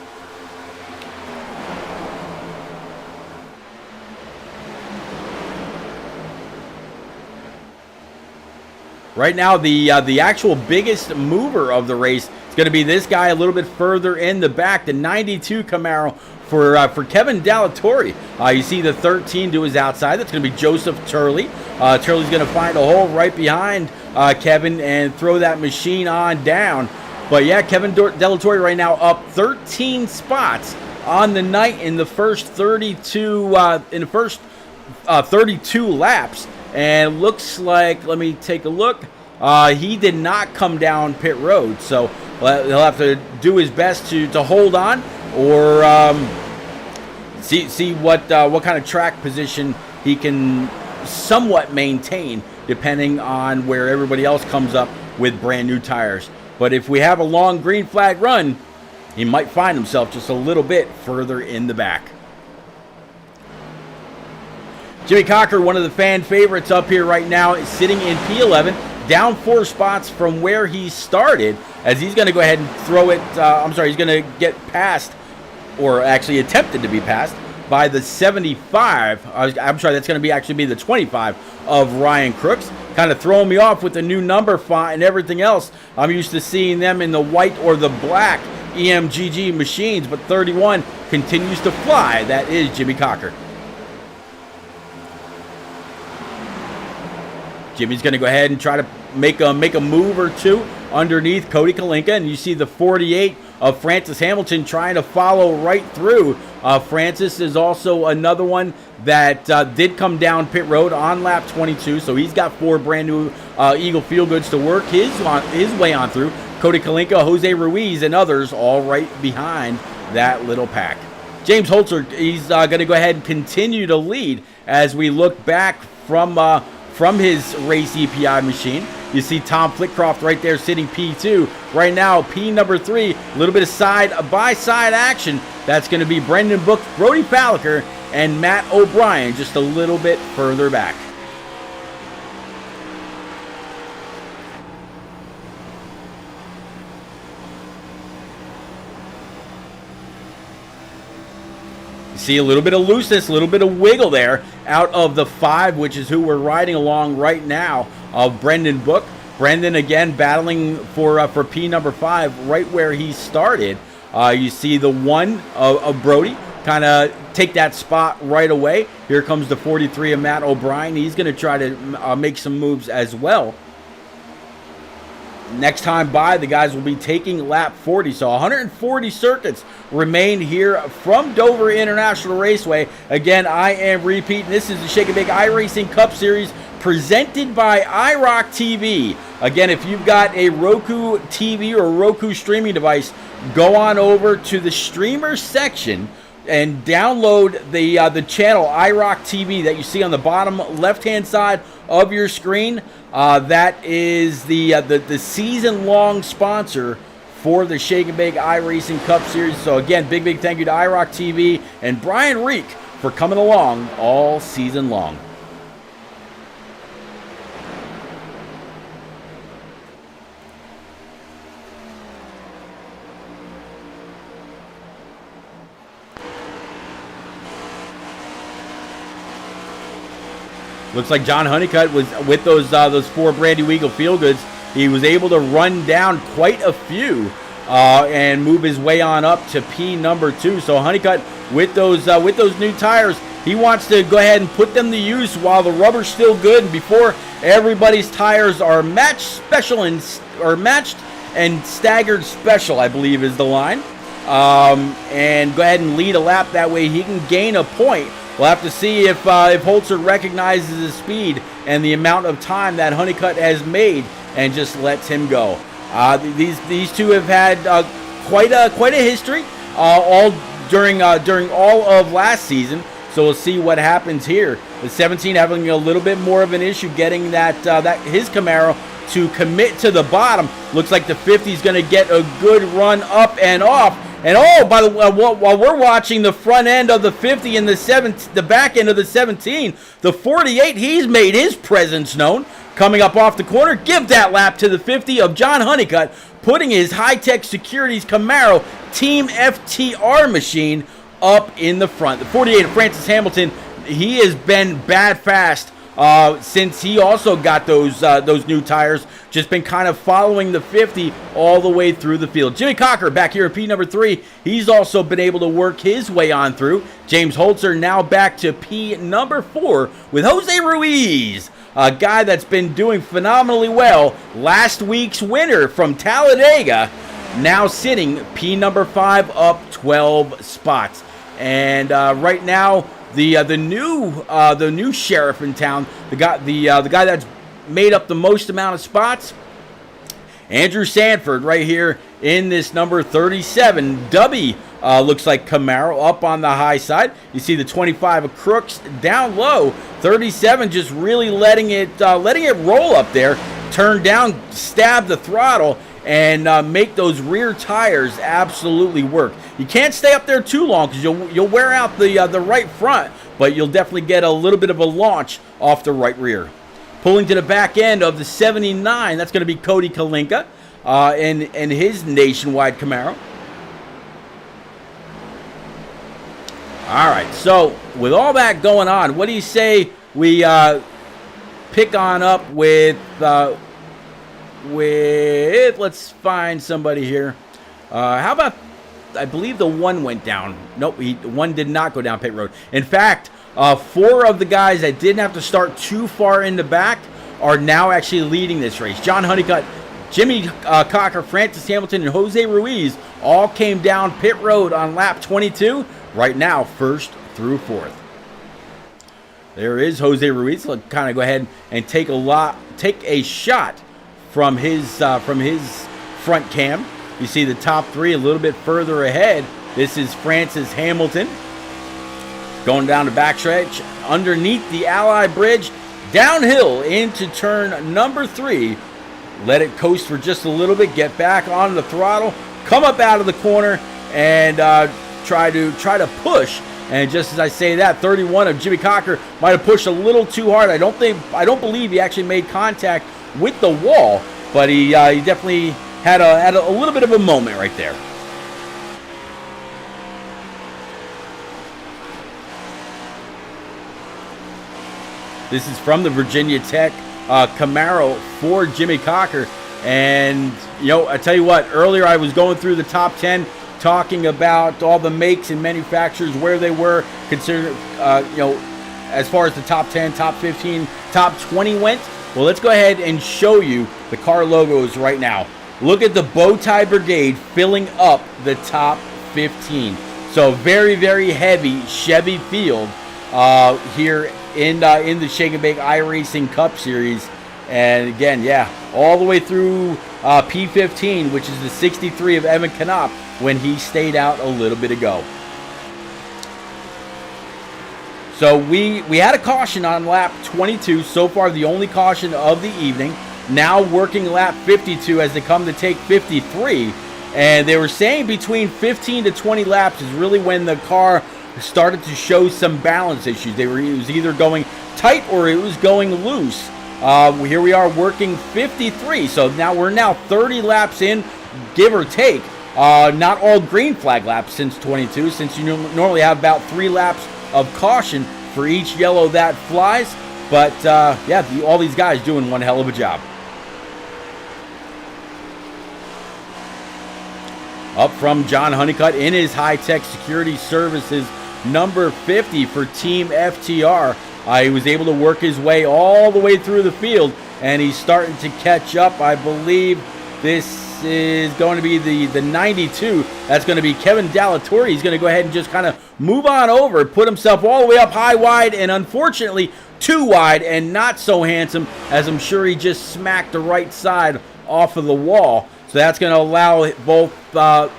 Speaker 2: Right now, the actual biggest mover of the race is going to be this guy a little bit further in the back, the 92 Camaro for Kevin Dallatore. You see the 13 to his outside. That's going to be Joseph Turley. Turley's going to find a hole right behind Kevin and throw that machine on down. But yeah, Kevin Dallatore right now up 13 spots on the night in the first 32 32 laps. And looks like, let me take a look, he did not come down pit road. So he'll have to do his best to hold on or see what kind of track position he can somewhat maintain depending on where everybody else comes up with brand new tires. But if we have a long green flag run, he might find himself just a little bit further in the back. Jimmy Cocker, one of the fan favorites up here right now, is sitting in P11, down 4 spots from where he started, as he's going to go ahead and throw it, he's going to get past, or actually attempted to be passed, by the 75. I'm sorry, that's going to actually be the 25 of Ryan Crooks. Kind of throwing me off with the new number font and everything else. I'm used to seeing them in the white or the black EMGG machines, but 31 continues to fly. That is Jimmy Cocker. Jimmy's going to go ahead and try to make a move or two underneath Cody Kalinka, and you see the 48 of Francis Hamilton trying to follow right through. Francis is also another one that did come down pit road on lap 22, so he's got 4 brand new Eagle Feelgoods to work his way on through. Cody Kalinka, Jose Ruiz, and others all right behind that little pack. James Holzer, he's going to go ahead and continue to lead as we look back from his race EPI machine. You see Tom Flitcroft right there sitting P2. Right now, P number 3, a little bit of side-by-side action. That's going to be Brendan Book, Brody Falliker, and Matt O'Brien just a little bit further back. See a little bit of looseness, a little bit of wiggle there out of the 5, which is who we're riding along right now, of Brendan Book. Brendan again battling for P number 5 right where he started. You see the 1 of Brody kind of take that spot right away. Here comes the 43 of Matt O'Brien. He's going to try to make some moves as well. Next time by, the guys will be taking lap 40. So 140 circuits remain here from Dover International Raceway. Again, I am repeating. This is the Shake and Bake iRacing Cup Series presented by iRock TV. Again, if you've got a Roku TV or Roku streaming device, go on over to the streamer section and download the channel iRock TV that you see on the bottom left-hand side of your screen. That is the season-long sponsor for the Shake and Bake iRacing Cup Series. So again, big thank you to iRock TV and Brian Reek for coming along all season long. Looks like John Honeycutt was with those 4 brand new Eagle Feelgoods. He was able to run down quite a few and move his way on up to P number 2. So Honeycutt with those new tires, he wants to go ahead and put them to use while the rubber's still good and before everybody's tires are matched and staggered special, I believe is the line. And go ahead and lead a lap. That way he can gain a point. We'll have to see if Holzer recognizes his speed and the amount of time that Honeycutt has made and just lets him go. These two have had quite a history all during all of last season. So we'll see what happens here. The 17 having a little bit more of an issue getting that his Camaro to commit to the bottom. Looks like the 50 is going to get a good run up and off. And oh, by the way, while we're watching the front end of the 50 and the back end of the 17, the 48, he's made his presence known. Coming up off the corner, give that lap to the 50 of John Honeycutt, putting his High-Tech Securities Camaro Team FTR machine up in the front. The 48 of Francis Hamilton, he has been bad fast since he also got those new tires. Just been kind of following the 50 all the way through the field. Jimmy Cocker back here in P number 3. He's also been able to work his way on through. James Holzer now back to P number 4 with Jose Ruiz, a guy that's been doing phenomenally well. Last week's winner from Talladega, now sitting P number 5 up 12 spots. And right now, the new sheriff in town, the guy that's made up the most amount of spots, Andrew Sanford right here in this number 37 Dubby, looks like Camaro up on the high side. You see the 25 of Crooks down low. 37 just really letting it roll up there. Turn down, stab the throttle, and make those rear tires absolutely work. You can't stay up there too long because you'll wear out the right front, but you'll definitely get a little bit of a launch off the right rear. Pulling to the back end of the 79, that's going to be Cody Kalinka and his Nationwide Camaro. All right, so with all that going on, what do you say we pick on up with let's find somebody here. How about, I believe the one went down. Nope, one did not go down pit road. In fact, 4 of the guys that didn't have to start too far in the back are now actually leading this race. John Honeycutt, Jimmy Cocker, Francis Hamilton, and Jose Ruiz all came down pit road on lap 22. Right now, 1st through 4th. There is Jose Ruiz. He'll kind of go ahead and take a shot from his front cam. You see the top 3 a little bit further ahead. This is Francis Hamilton going down the backstretch underneath the Ally Bridge, downhill into turn number 3. Let it coast for just a little bit. Get back on the throttle. Come up out of the corner and try to push. And just as I say that, 31 of Jimmy Cocker might have pushed a little too hard. I don't believe he actually made contact with the wall, but he definitely had a little bit of a moment right there. This is from the Virginia Tech Camaro for Jimmy Cocker. And, I tell you what, earlier I was going through the top 10, talking about all the makes and manufacturers, where they were considered, as far as the top 10, top 15, top 20 went. Well, let's go ahead and show you the car logos right now. Look at the Bowtie Brigade filling up the top 15. So very, very heavy Chevy field here in the Shake and Bake iRacing Cup Series. And again, yeah, all the way through P15, which is the 63 of Evan Knopp when he stayed out a little bit ago. So we had a caution on lap 22, so far the only caution of the evening. Now working lap 52 as they come to take 53. And they were saying between 15 to 20 laps is really when the car started to show some balance issues. It was either going tight or it was going loose. Here we are working 53, so we're 30 laps in, give or take. Not all green flag laps since 22, since you normally have about 3 laps of caution for each yellow that flies. But all these guys doing one hell of a job. Up from John Honeycutt in his high-tech security services number 50 for Team FTR. He was able to work his way all the way through the field, and he's starting to catch up. I believe this is going to be the 92. That's going to be Kevin Dallatore. He's going to go ahead and just kind of move on over, put himself all the way up high, wide, and unfortunately too wide and not so handsome, as I'm sure he just smacked the right side off of the wall. So that's going to allow both the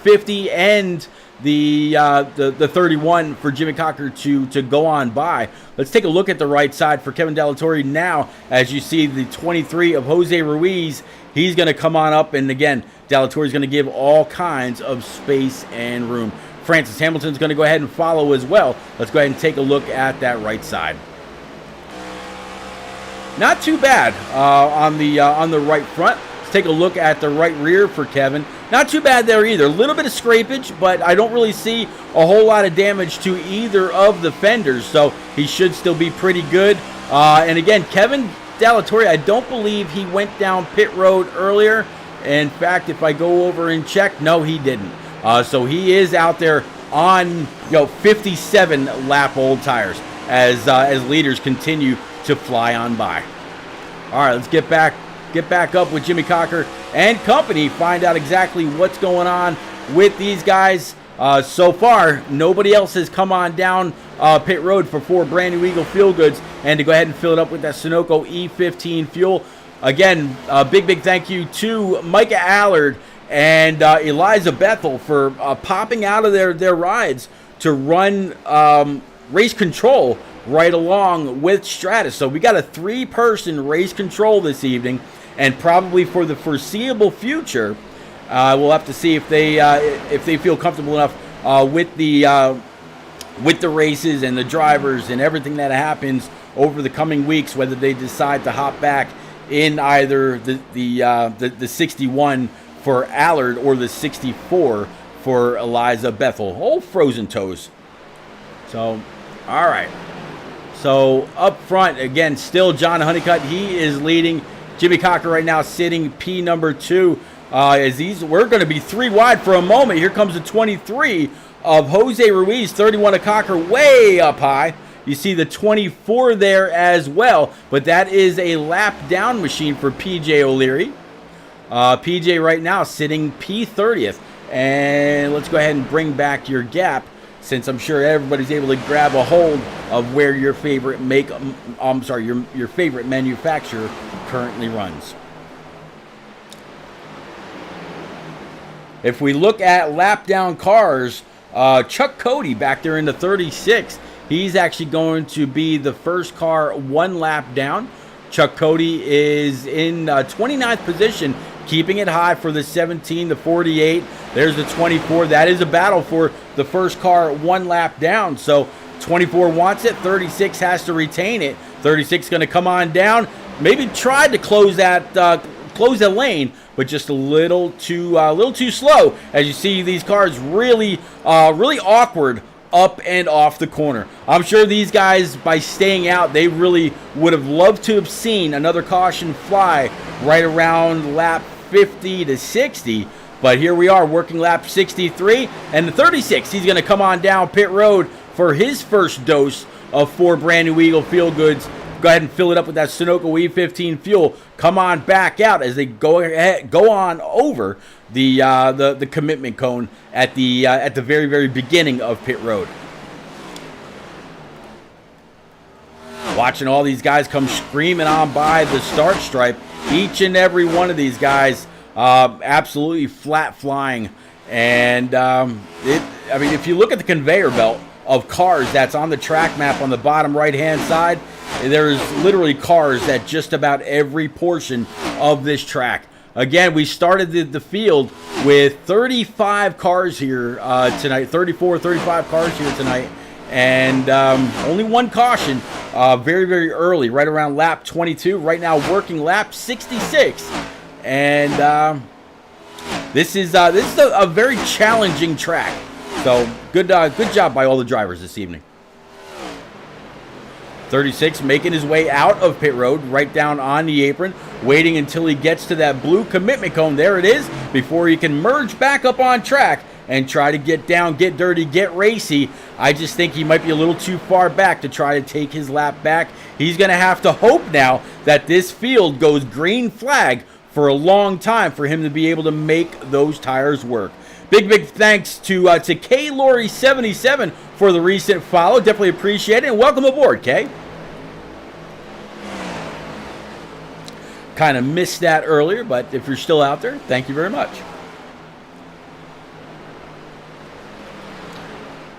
Speaker 2: 50 and the 31 for Jimmy Cocker to go on by. Let's take a look at the right side for Kevin Dallatore now. As you see, the 23 of Jose Ruiz, he's going to come on up, and again, Dallatore is going to give all kinds of space and room. Francis Hamilton's going to go ahead and follow as well. Let's go ahead and take a look at that right side. Not too bad on the right front. Let's take a look at the right rear for Kevin. Not too bad there either. A little bit of scrapage, but I don't really see a whole lot of damage to either of the fenders, so he should still be pretty good. And again, Kevin Dallatore, I don't believe he went down pit road earlier. In fact, if I go over and check, no, he didn't. So he is out there on 57 lap old tires as leaders continue to fly on by. All right, let's get back up with Jimmy Cocker and company, find out exactly what's going on with these guys. So far, nobody else has come on down pit road for 4 brand new Eagle Fuel Goods, and to go ahead and fill it up with that Sunoco E15 fuel. Again, big thank you to Micah Allard and Eliza Bethel for popping out of their rides to run race control right along with Stratus. So we got a 3-person race control this evening, and probably for the foreseeable future, we'll have to see if they feel comfortable enough with the races and the drivers and everything that happens over the coming weeks, whether they decide to hop back in either the 61 for Allard or the 64 for Eliza Bethel. Old frozen toes So, all right. So up front, again, still John Honeycutt. He is leading. Jimmy Cocker right now sitting P number 2. We're going to be 3 wide for a moment. Here comes the 23 of Jose Ruiz, 31 of Cocker, way up high. You see the 24 there as well, but that is a lap down machine for PJ O'Leary. PJ right now sitting P30th. And let's go ahead and bring back your gap, since I'm sure everybody's able to grab a hold of where your favorite your favorite manufacturer currently runs. If we look at lap down cars, Chuck Cody back there in the 36, he's actually going to be the first car 1 lap down. Chuck Cody is in 29th position, keeping it high for the 17, the 48. There's the 24. That is a battle for the first car 1 lap down. So 24 wants it. 36 has to retain it. 36 going to come on down. Maybe tried to close that lane, but just a little too slow. As you see, these cars really awkward up and off the corner. I'm sure these guys, by staying out, they really would have loved to have seen another caution fly right around lap 50 to 60. But here we are, working lap 63, and the 36, he's going to come on down pit road for his first dose of 4 brand new Eagle Feel Goods. Go ahead and fill it up with that Sunoco E15 fuel. Come on back out as they go on over the commitment cone at the very, very beginning of pit road. Watching all these guys come screaming on by the start stripe. Each and every one of these guys absolutely flat flying. And if you look at the conveyor belt of cars that's on the track map on the bottom right-hand side, there's literally cars at just about every portion of this track. Again, we started the field with 35 cars here tonight, 35 cars here tonight, and only 1 caution very, very early, right around lap 22. Right now working lap 66, and this is a very challenging track. So good job by all the drivers this evening. 36 making his way out of pit road, right down on the apron, waiting until he gets to that blue commitment cone. There it is, before he can merge back up on track and try to get down, get dirty, get racy. I just think he might be a little too far back to try to take his lap back. He's going to have to hope now that this field goes green flag for a long time for him to be able to make those tires work. Big thanks to K-Lori77 for the recent follow. Definitely appreciate it, and welcome aboard, Kay. Kind of missed that earlier, but if you're still out there, thank you very much.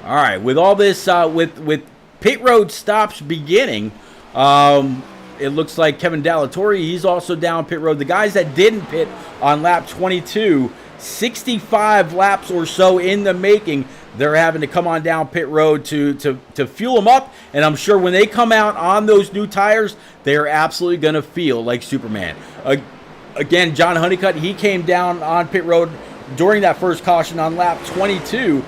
Speaker 2: All right, with all this, with pit road stops beginning, it looks like Kevin Dallatorre, he's also down pit road. The guys that didn't pit on lap 22, 65 laps or so in the making, they're having to come on down pit road to fuel them up. And I'm sure when they come out on those new tires, they're absolutely going to feel like Superman. Again, John Honeycutt, he came down on pit road during that first caution on lap 22.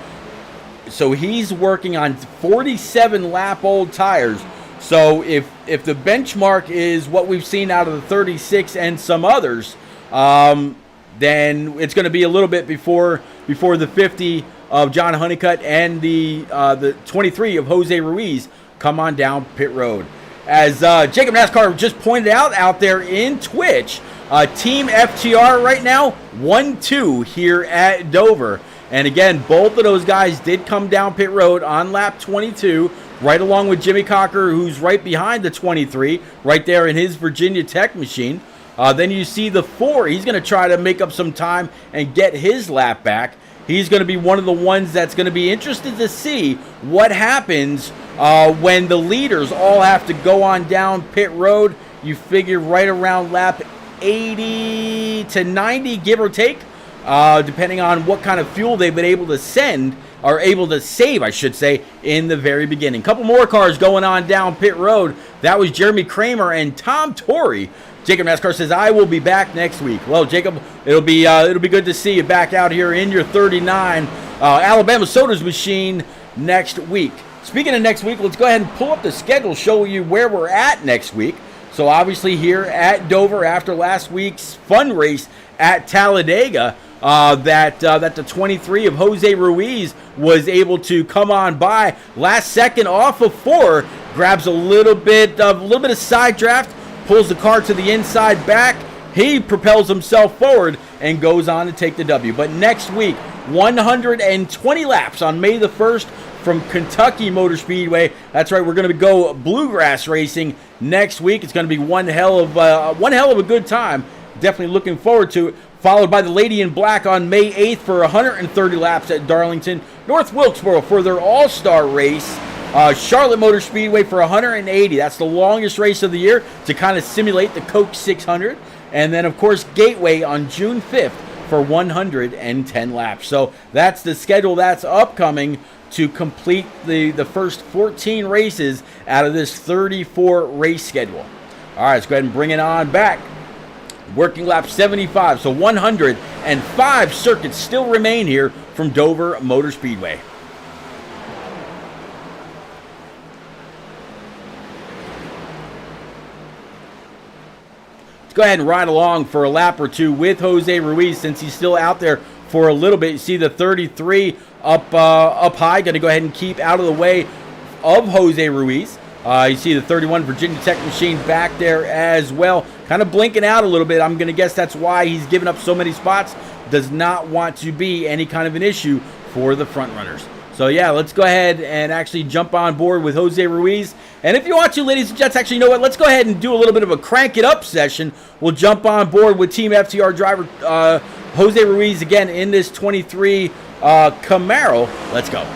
Speaker 2: So he's working on 47 lap old tires. So if the benchmark is what we've seen out of the 36 and some others, then it's going to be a little bit before the 50 of John Honeycutt and the 23 of Jose Ruiz come on down pit road. As Jacob NASCAR just pointed out there in Twitch, Team FTR right now 1-2 here at Dover. And again, both of those guys did come down pit road on lap 22, right along with Jimmy Cocker, who's right behind the 23, right there in his Virginia Tech machine. Then you see the 4. He's going to try to make up some time and get his lap back. He's going to be one of the ones that's going to be interested to see what happens when the leaders all have to go on down pit road. You figure right around lap 80 to 90, give or take, depending on what kind of fuel they've been able to save, I should say, in the very beginning. Couple more cars going on down pit road. That was Jeremy Kramer and Tom Torrey. Jacob NASCAR says, I will be back next week. Well, Jacob, it'll be good to see you back out here in your 39 Alabama Sodas machine next week. Speaking of next week, let's go ahead and pull up the schedule, show you where we're at next week. So obviously here at Dover, after last week's fun race at Talladega, that the 23 of Jose Ruiz was able to come on by last second off of 4, grabs a little bit of side draft, pulls the car to the inside back. He propels himself forward and goes on to take the W. But next week, 120 laps on May the 1st from Kentucky Motor Speedway. That's right, we're going to go bluegrass racing next week. It's going to be one hell of a good time. Definitely looking forward to it. Followed by the Lady in Black on May 8th for 130 laps at Darlington. North Wilkesboro for their all-star race. Charlotte Motor Speedway for 180. That's the longest race of the year to kind of simulate the Coke 600. And then, of course, Gateway on June 5th for 110 laps. So that's the schedule that's upcoming to complete the first 14 races out of this 34 race schedule. All right, let's go ahead and bring it on back. Working lap 75, so 105 circuits still remain here from Dover Motor Speedway. Let's go ahead and ride along for a lap or two with Jose Ruiz since he's still out there for a little bit. You see the 33 up high, going to go ahead and keep out of the way of Jose Ruiz. You see the 31 Virginia Tech machine back there as well, kind of blinking out a little bit. I'm going to guess that's why he's given up so many spots. Does not want to be any kind of an issue for the front runners. So yeah, let's go ahead and actually jump on board with Jose Ruiz. And if you want to, ladies and gents, actually, you know what? Let's go ahead and do a little bit of a crank it up session. We'll jump on board with Team FTR driver Jose Ruiz again in this 23 Camaro. Let's go.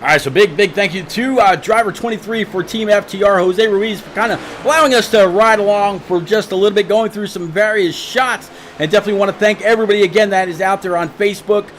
Speaker 2: All right, so big thank you to driver 23 for Team FTR, Jose Ruiz, for kind of allowing us to ride along for just a little bit, going through some various shots. And definitely want to thank everybody again that is out there on Facebook,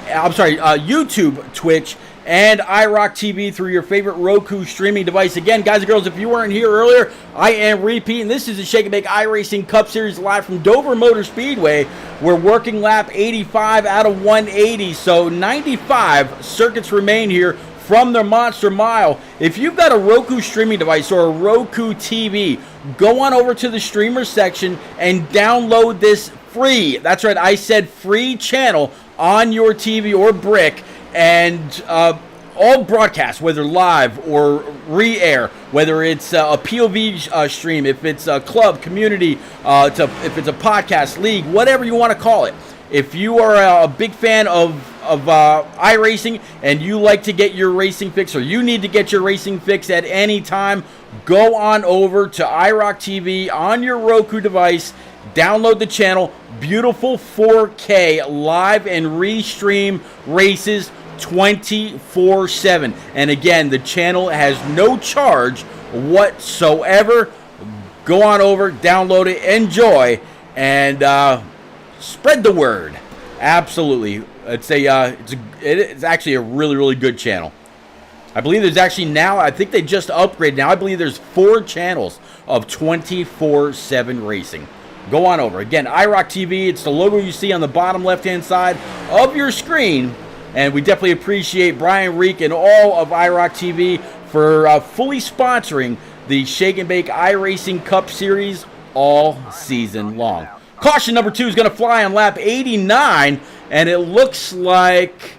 Speaker 2: YouTube, Twitch, and iRock TV through your favorite Roku streaming device. Again, guys and girls, if you weren't here earlier, I am repeating. This is the Shake and Bake iRacing Cup Series live from Dover Motor Speedway. We're working lap 85 out of 180, so 95 circuits remain here from their Monster Mile. If you've got a Roku streaming device or a Roku TV, go on over to the streamer section and download this free, that's right, I said free channel on your TV or brick, and all broadcasts, whether live or re-air, whether it's a POV stream, if it's a club, community, if it's a podcast, league, whatever you want to call it. If you are a big fan of iRacing and you like to get your racing fix, or you need to get your racing fix at any time, go on over to iRock TV on your Roku device, download the channel, beautiful 4K live and restream races 24/7. And again, the channel has no charge whatsoever. Go on over, download it, enjoy, and spread the word. Absolutely. It's actually a really, really good channel. I believe there's actually now, I think they just upgraded. Now I believe there's 4 channels of 24/7 racing. Go on over. Again, iRock TV, it's the logo you see on the bottom left-hand side of your screen. And we definitely appreciate Brian Reek and all of iRock TV for fully sponsoring the Shake and Bake iRacing Cup Series all season long. Caution number 2 is going to fly on lap 89, and it looks like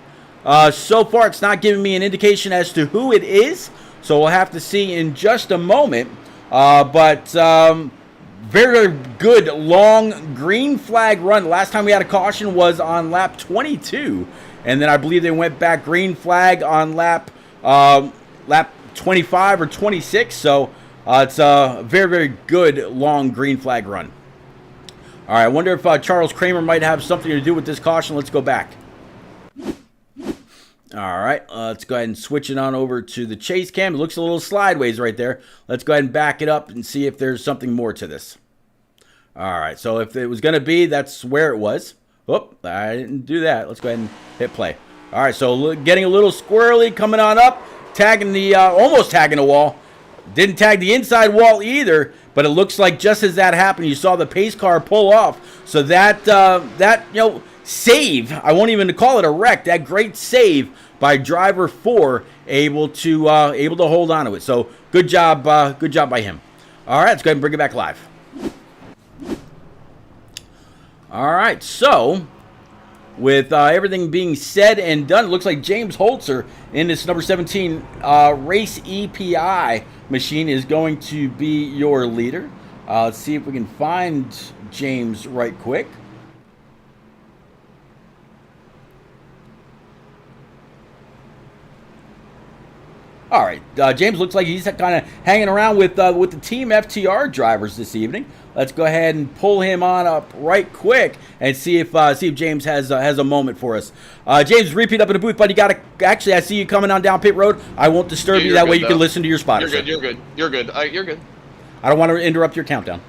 Speaker 2: so far it's not giving me an indication as to who it is, so we'll have to see in just a moment. Very, very good long green flag run. Last time we had a caution was on lap 22, and then I believe they went back green flag on lap 25 or 26, so it's a very, very good long green flag run. All right, I wonder if Charles Kramer might have something to do with this caution. Let's go back. All right, let's go ahead and switch it on over to the chase cam. It looks a little sideways right there. Let's go ahead and back it up and see if there's something more to this. All right, so if it was going to be, that's where it was. Oop, I didn't do that. Let's go ahead and hit play. All right, so getting a little squirrely, coming on up, tagging the, almost tagging the wall. Didn't tag the inside wall either, but it looks like just as that happened, you saw the pace car pull off. So that save, I won't even call it a wreck, that great save by driver 4, able to hold on to it. So good job by him. All right, let's go ahead and bring it back live. All right, so with everything being said and done, it looks like James Holzer in this number 17 race EPI machine is going to be your leader. Let's see if we can find James right quick. All right, James looks like he's kind of hanging around with the Team FTR drivers this evening. Let's go ahead and pull him on up right quick and see if James has a moment for us. James, repeat up in the booth, buddy. Actually, I see you coming on down pit road. I won't disturb you. That way you can listen to your spotter.
Speaker 4: You're good. You're good. You're good.
Speaker 2: I don't want to interrupt your countdown.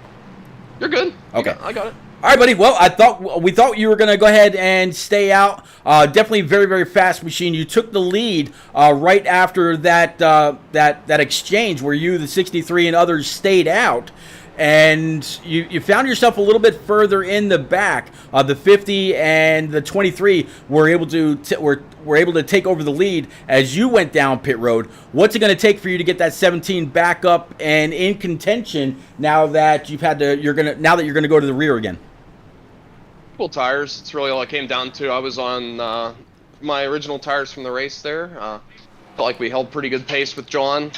Speaker 4: You're good.
Speaker 2: Okay.
Speaker 4: I got it.
Speaker 2: All right, buddy. Well, we thought you were going to go ahead and stay out. Definitely very, very fast machine. You took the lead right after that exchange where you, the 63, and others stayed out. And you found yourself a little bit further in the back. The 50 and the 23 were able to take over the lead as you went down pit road. What's it going to take for you to get that 17 back up and in contention now that you're going to go to the rear again?
Speaker 4: Full tires. It's really all it came down to. I was on my original tires from the race there. Felt like we held pretty good pace with John.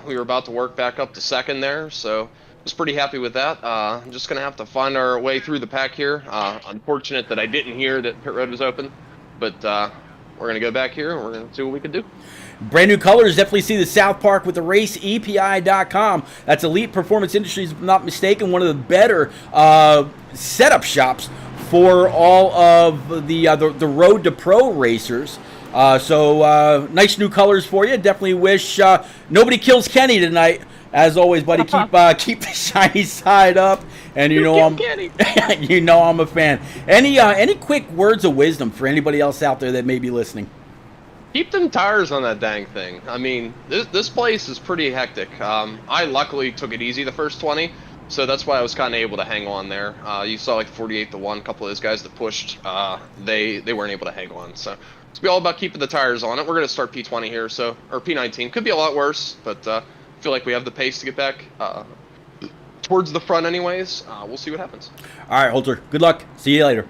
Speaker 4: We were about to work back up to second there, so was pretty happy with that. I'm just going to have to find our way through the pack here. Unfortunate that I didn't hear that pit road was open, but we're going to go back here and we're going to see what we can do.
Speaker 2: Brand new colors. Definitely see the South Park with the raceepi.com. That's Elite Performance Industries, if I'm not mistaken, one of the better setup shops for all of the Road to Pro racers. So nice new colors for you. Definitely wish nobody kills Kenny tonight. As always, buddy, keep the shiny side up, and you know I'm a fan. Any quick words of wisdom for anybody else out there that may be listening?
Speaker 4: Keep them tires on that dang thing. I mean, this place is pretty hectic. I luckily took it easy the first 20, so that's why I was kind of able to hang on there. You saw like 48-1, a couple of those guys that pushed, they weren't able to hang on. So it's be all about keeping the tires on it. We're going to start P20 here, so or P19. Could be a lot worse, but I feel like we have the pace to get back towards the front anyways. We'll see what happens.
Speaker 2: All right, Holter. Good luck. See you later.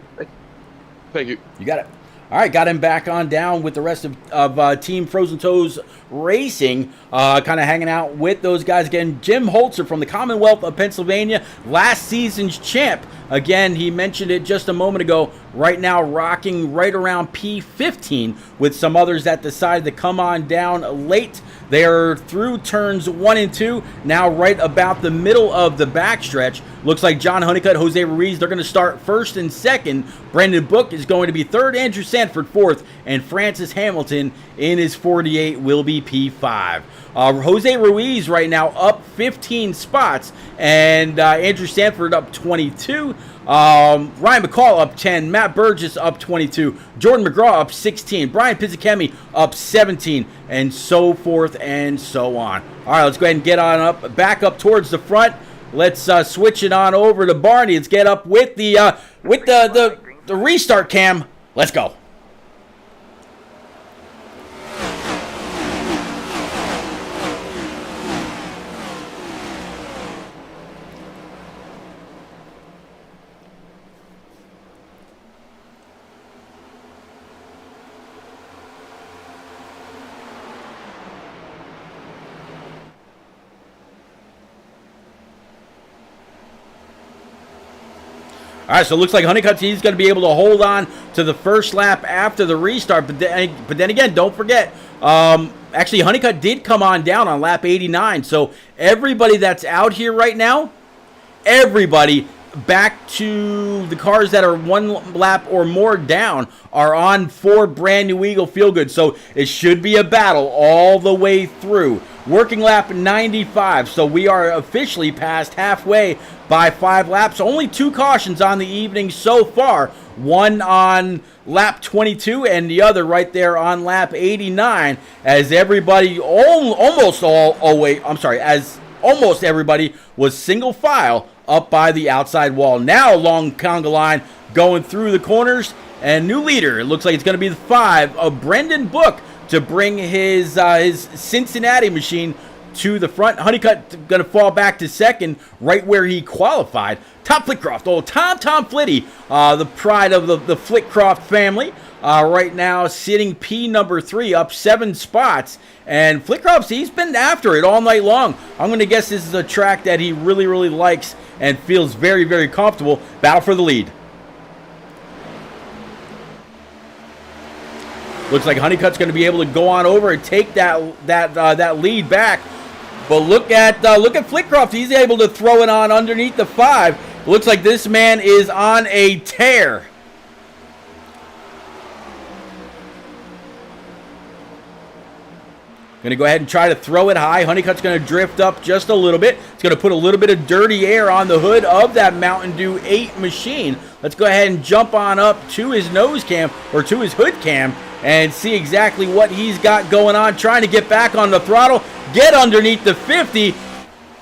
Speaker 4: Thank you.
Speaker 2: You got it. All right, got him back on down with the rest of Team Frozen Toes Racing, kind of hanging out with those guys again. Jim Holzer from the Commonwealth of Pennsylvania, last season's champ. Again, he mentioned it just a moment ago. Right now, rocking right around P15 with some others that decided to come on down late. They are through turns 1 and 2, now right about the middle of the backstretch. Looks like John Honeycutt, Jose Ruiz, they're going to start first and second. Brandon Book is going to be third, Andrew Sanford fourth, and Francis Hamilton in his 48 will be P5. Jose Ruiz right now up 15 spots, and Andrew Sanford up 22. Ryan McCall up 10, Matt Burgess up 22, Jordan McGraw up 16, Brian Pizzakemi up 17, and so forth and so on. All right, let's go ahead and get on up, back up towards the front. Let's switch it on over to Barney. Let's get up with the restart cam. Let's go. All right, so it looks like Honeycutt, he's going to be able to hold on to the first lap after the restart. But then again, don't forget, actually Honeycutt did come on down on lap 89. So everybody that's out here right now, everybody back to the cars that are one lap or more down are on for brand new Eagle Feel Good. So it should be a battle all the way through. Working lap 95, so we are officially past halfway by 5 laps. Only 2 cautions on the evening so far. One on lap 22 and the other right there on lap 89, as everybody almost everybody was single file up by the outside wall. Now along conga line going through the corners, and new leader, it looks like it's going to be the 5 of Brendan Book to bring his Cincinnati machine to the front. Honeycutt going to fall back to second, right where he qualified. Tom Flitcroft, old Tom Flitty, the pride of the Flitcroft family, right now sitting P number 3, up 7 spots. And Flitcroft, he's been after it all night long. I'm going to guess this is a track that he really, really likes and feels very, very comfortable. Battle for the lead. Looks like Honeycutt's going to be able to go on over and take that lead back. But look at Flitcroft. He's able to throw it on underneath the 5. Looks like this man is on a tear. Going to go ahead and try to throw it high. Honeycutt's going to drift up just a little bit. It's going to put a little bit of dirty air on the hood of that Mountain Dew 8 machine. Let's go ahead and jump on up to his nose cam, or to his hood cam, and see exactly what he's got going on. Trying to get back on the throttle, get underneath the 50.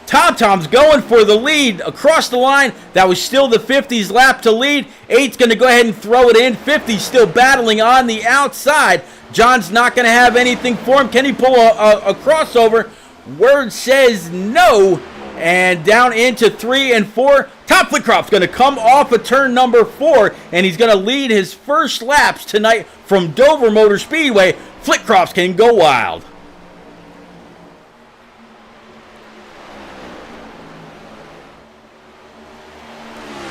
Speaker 2: Tom's going for the lead across the line. That was still the 50's lap to lead. 8's going to go ahead and throw it in. 50's still battling on the outside. John's not going to have anything for him. Can he pull a crossover? Word says no. And down into 3 and 4. Tom Flitcroft's going to come off of turn number 4, and he's going to lead his first laps tonight from Dover Motor Speedway. Flitcroft can go wild.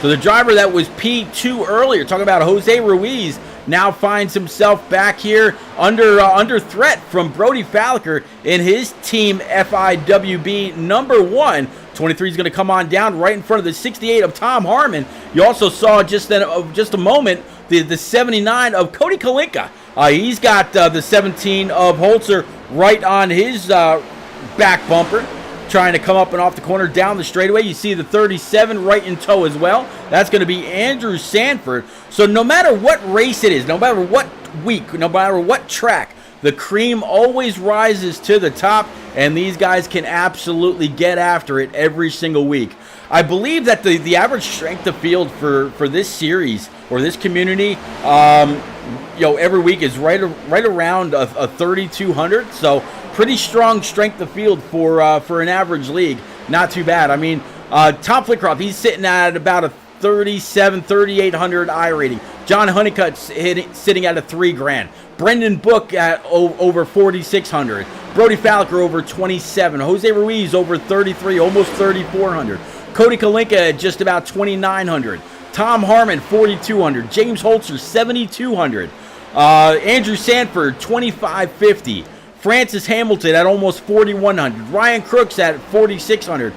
Speaker 2: So the driver that was P2 earlier, talking about Jose Ruiz, now finds himself back here under threat from Brody Falliker in his team FIWB number 1. 23 is going to come on down right in front of the 68 of Tom Harmon. You also saw just a moment the 79 of Cody Kalinka. He's got the 17 of Holzer right on his back bumper, trying to come up and off the corner down the straightaway. You see the 37 right in tow as well. That's going to be Andrew Sanford. So no matter what race it is, no matter what week, no matter what track, The cream always rises to the top, and these guys can absolutely get after it every single week. I believe that the average strength of field for this series or this community, every week is right around a 3,200. So pretty strong strength of field for an average league. Not too bad. I mean, Tom Flickroff, he's sitting at about a 3,800 I rating. John Honeycutt's sitting at a $3,000. Brendan Book at over 4,600. Brody Falker over 27. Jose Ruiz over 33, almost 3,400. Cody Kalinka at just about 2,900. Tom Harmon 4,200. James Holzer 7,200. Andrew Sanford 2,550. Francis Hamilton at almost 4,100. Ryan Crooks at 4,600.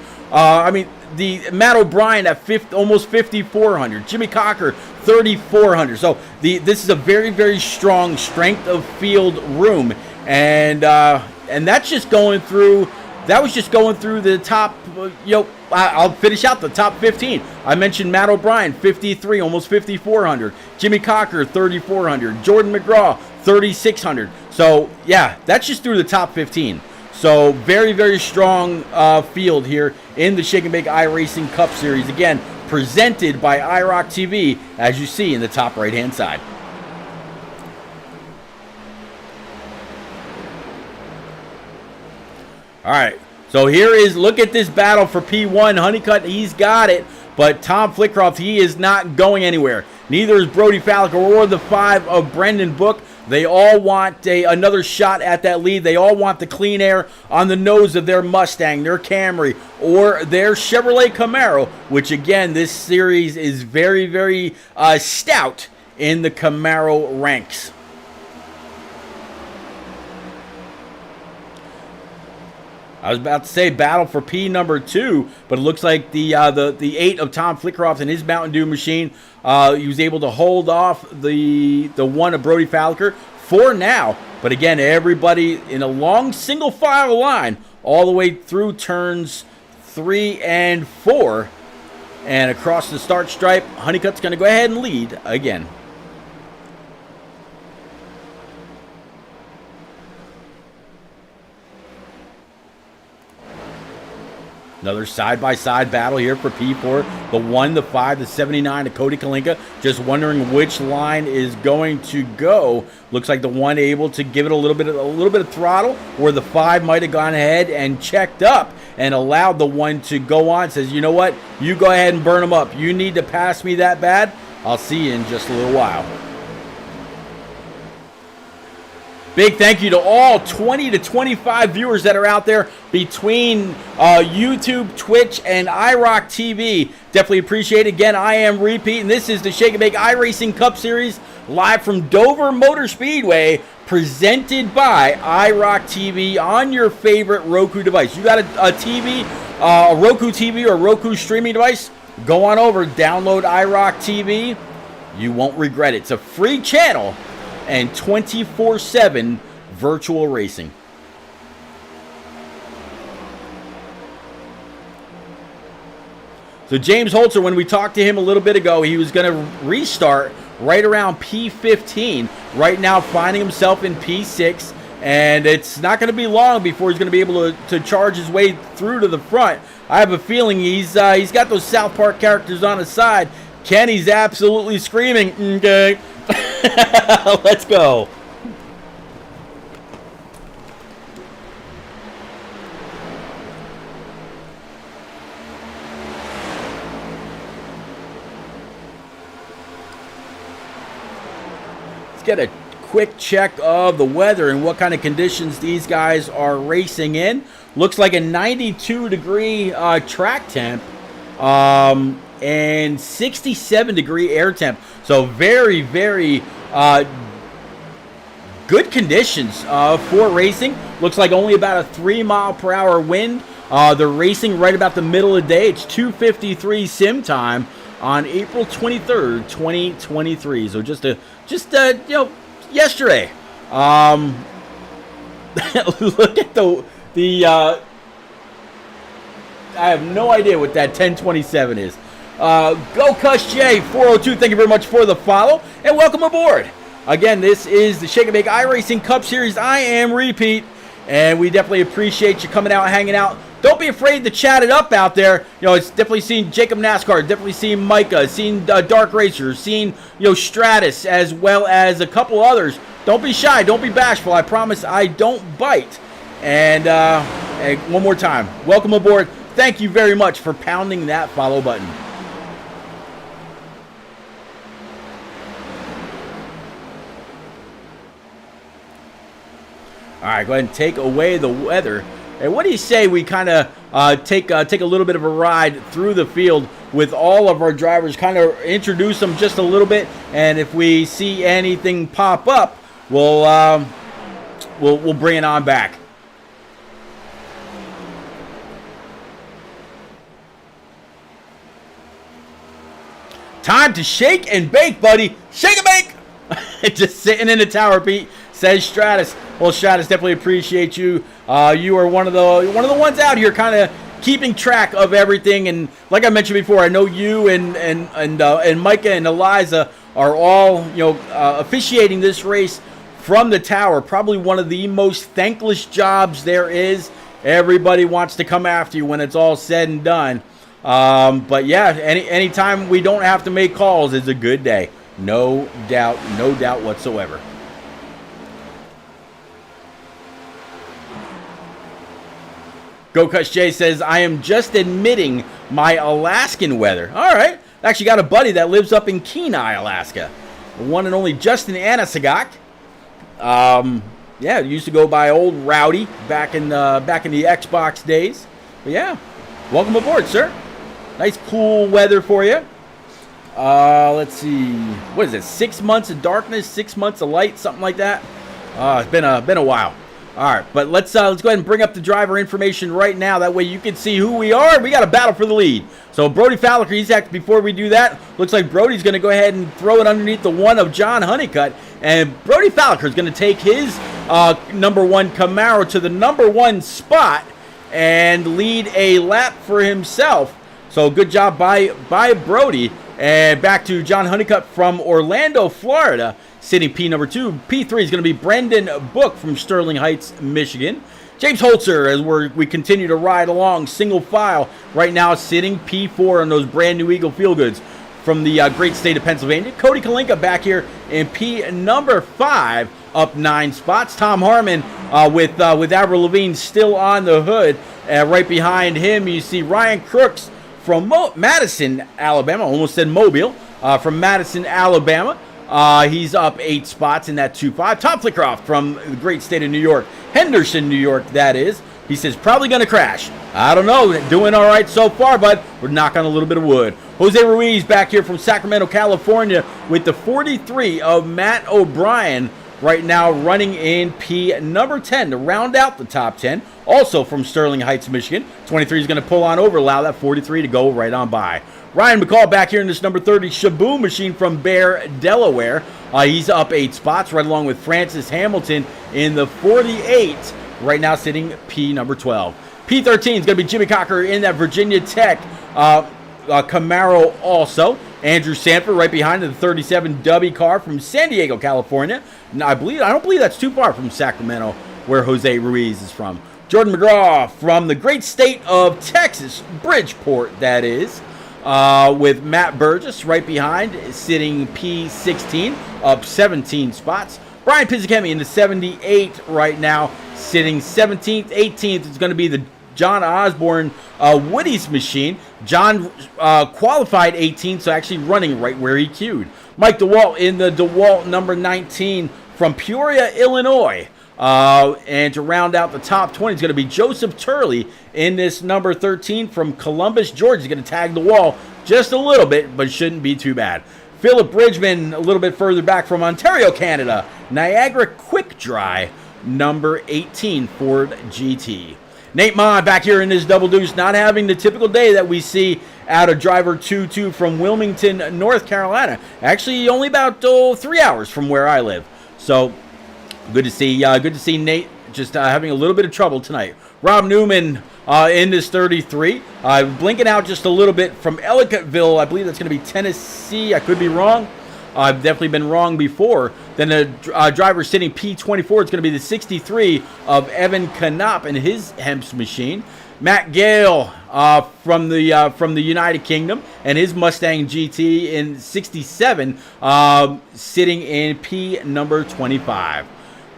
Speaker 2: The Matt O'Brien at almost 5,400. Jimmy Cocker 3,400. So this is a very, very strong strength of field room, and that's just going through. That was just going through the top. I'll finish out the top 15. I mentioned Matt O'Brien 53, almost 5,400. Jimmy Cocker 3,400. Jordan McGraw 3,600. So yeah, that's just through the top 15. So very, very strong field here in the Shake and Bake iRacing Cup Series. Again, presented by iRock TV, as you see in the top right-hand side. All right, so look at this battle for P1. Honeycutt, he's got it, but Tom Flickroft, he is not going anywhere. Neither is Brody Falker or the 5 of Brendan Book. They all want another shot at that lead. They all want the clean air on the nose of their Mustang, their Camry, or their Chevrolet Camaro, which, again, this series is very, very stout in the Camaro ranks. I was about to say battle for P number 2, but it looks like the 8 of Tom Flickroft and his Mountain Dew machine, he was able to hold off the 1 of Brody Falker for now. But again, everybody in a long single file line all the way through turns 3 and 4. And across the start stripe, Honeycutt's going to go ahead and lead again. Another side-by-side battle here for P4. The 1, the 5, the 79 to Cody Kalinka. Just wondering which line is going to go. Looks like the 1 able to give it a little bit of throttle, where the 5 might have gone ahead and checked up and allowed the 1 to go on. Says, you know what? You go ahead and burn them up. You need to pass me that bad? I'll see you in just a little while. Big thank you to all 20 to 25 viewers that are out there between YouTube, Twitch, and iRock TV. Definitely appreciate it. Again, I am Repeat, and this is the Shake and Bake iRacing Cup Series live from Dover Motor Speedway, presented by iRock TV on your favorite Roku device. You got a TV, a Roku TV or Roku streaming device? Go on over, download iRock TV. You won't regret it. It's a free channel and 24/7 virtual racing. So James Holzer, when we talked to him a little bit ago, he was going to restart right around P15. Right now finding himself in P6, and it's not going to be long before he's going to be able to charge his way through to the front. I have a feeling he's got those South Park characters on his side. Kenny's absolutely screaming, okay. Let's go. Let's get a quick check of the weather and what kind of conditions these guys are racing in. Looks like a 92-degree track temp. And 67-degree air temp. So very, very good conditions for racing. Looks like only about a 3-mile-per-hour wind. They're racing right about the middle of the day. It's 2:53 sim time on April 23rd, 2023. So just yesterday. Look at the I have no idea what that 1027 is. Go Cuss J 402, thank you very much for the follow, and welcome aboard. Again, this is the Shake and Bake iRacing Cup Series. I am Repeat, and we definitely appreciate you coming out, hanging out. Don't be afraid to chat it up out there. You know, it's definitely seen Jacob NASCAR, definitely seen Micah, seen Dark Racer, seen, you know, Stratus, as well as a couple others. Don't be shy, don't be bashful. I promise I don't bite. And one more time, welcome aboard. Thank you very much for pounding that follow button. All right, go ahead and take away the weather. And what do you say we kind of take a little bit of a ride through the field with all of our drivers, kind of introduce them just a little bit, and if we see anything pop up, we'll bring it on back. Time to shake and bake, buddy. Shake and bake. Just sitting in the tower, Pete, says Stratus. Well, Stratus, definitely appreciate you. You are one of the ones out here, kind of keeping track of everything. And like I mentioned before, I know you and Micah and Eliza are all officiating this race from the tower. Probably one of the most thankless jobs there is. Everybody wants to come after you when it's all said and done. But yeah, anytime we don't have to make calls is a good day. No doubt whatsoever. Go Cuts J says, I am just admitting my Alaskan weather. All right. Actually got a buddy that lives up in Kenai, Alaska. The one and only Justin Anasagak. Yeah, used to go by Old Rowdy back in the Xbox days. But yeah, welcome aboard, sir. Nice cool weather for you. Let's see. What is it? 6 months of darkness, 6 months of light, something like that. It's been a while. All right, but let's go ahead and bring up the driver information right now. That way you can see who we are. We got a battle for the lead. So Brody Fowler, he's active. Before we do that, looks like Brody's going to go ahead and throw it underneath the one of John Honeycutt. And Brody Fowler is going to take his number one Camaro to the number one spot and lead a lap for himself. So good job by Brody. And back to John Honeycutt from Orlando, Florida, sitting P number 2. P3 is going to be Brendan Book from Sterling Heights, Michigan. James Holzer, as we continue to ride along single file, right now sitting P4 on those brand new Eagle Feel Goods from the great state of Pennsylvania. Cody Kalinka back here in P number 5, up 9 spots. Tom Harmon with Avril Lavigne still on the hood. Right behind him, you see Ryan Crooks from Madison, Alabama. Almost said Mobile. From Madison, Alabama. He's up 8 spots in that 2-5. Tom Flickeroff from the great state of New York. Henderson, New York, that is. He says, probably going to crash. I don't know. Doing all right so far, but we're knocking on a little bit of wood. Jose Ruiz back here from Sacramento, California with the 43 of Matt O'Brien. Right now running in P number 10 to round out the top 10. Also from Sterling Heights, Michigan. 23 is going to pull on over, allow that 43 to go right on by. Ryan McCall back here in this number 30 Shaboom machine from Bear, Delaware. He's up 8 spots right along with Francis Hamilton in the 48. Right now sitting P number 12. P13 is going to be Jimmy Cocker in that Virginia Tech Camaro also. Andrew Sanford right behind the 37 W car from San Diego, California. I don't believe that's too far from Sacramento, where Jose Ruiz is from. Jordan McGraw from the great state of Texas, Bridgeport, that is. With Matt Burgess right behind, sitting P16, up 17 spots. Brian Pizzichemi in the 78 right now, sitting 17th. 18th is going to be the John Osborne Woody's machine. John qualified 18th, so actually running right where he queued. Mike DeWalt in the DeWalt number 19 from Peoria, Illinois. And to round out the top 20 is going to be Joseph Turley in this number 13 from Columbus, Georgia. He's going to tag the wall just a little bit, but shouldn't be too bad. Philip Bridgman a little bit further back from Ontario, Canada. Niagara Quick Dry, number 18 Ford GT. Nate Ma back here in this double deuce, not having the typical day that we see out of driver 2-2 from Wilmington, North Carolina. Actually, only about 3 hours from where I live. So good to see Nate just having a little bit of trouble tonight. Rob Newman in this 33, blinking out just a little bit from Ellicottville. I believe that's going to be Tennessee. I could be wrong. I've definitely been wrong before. Then the driver sitting P24 is going to be the 63 of Evan Knopp and his Hemp's machine. Matt Gale from the United Kingdom and his Mustang GT in 67, sitting in P number 25.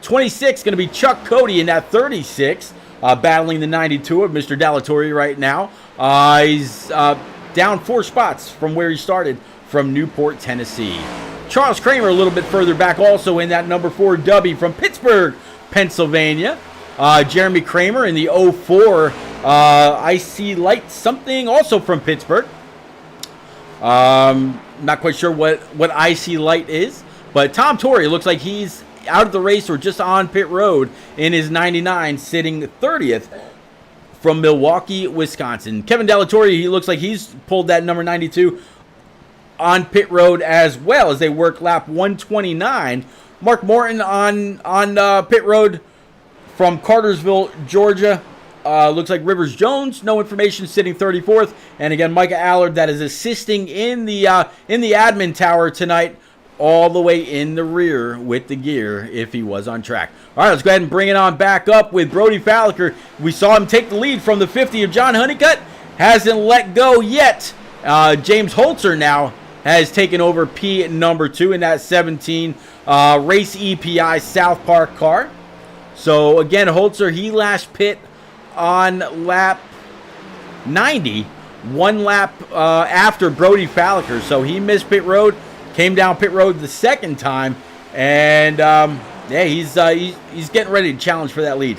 Speaker 2: 26 going to be Chuck Cody in that 36, battling the 92 of Mr. Dallatorre right now. He's down 4 spots from where he started from Newport, Tennessee. Charles Kramer a little bit further back, also in that number 4 Dubby from Pittsburgh, Pennsylvania. Jeremy Kramer in the 04 IC Light something, also from Pittsburgh. Not quite sure what IC Light is, but Tom Torrey looks like he's out of the race or just on pit road in his 99, sitting 30th from Milwaukee, Wisconsin. Kevin Dallatorre, he looks like he's pulled that number 92 on pit road as well as they work lap 129. Mark Morton on pit road from Cartersville, Georgia. Looks like Rivers Jones, no information, sitting 34th. And again, Micah Allard, that is assisting in the admin tower tonight, all the way in the rear with the gear if he was on track. All right, let's go ahead and bring it on back up with Brody Falliker. We saw him take the lead from the 50 of John Honeycutt. Hasn't let go yet. James Holzer now has taken over P number 2 in that 17 Race EPI South Park car. So again, Holzer, he last pit on lap 90, 1 lap after Brody Falliker. So he missed pit road, came down pit road the second time, and yeah, he's getting ready to challenge for that lead.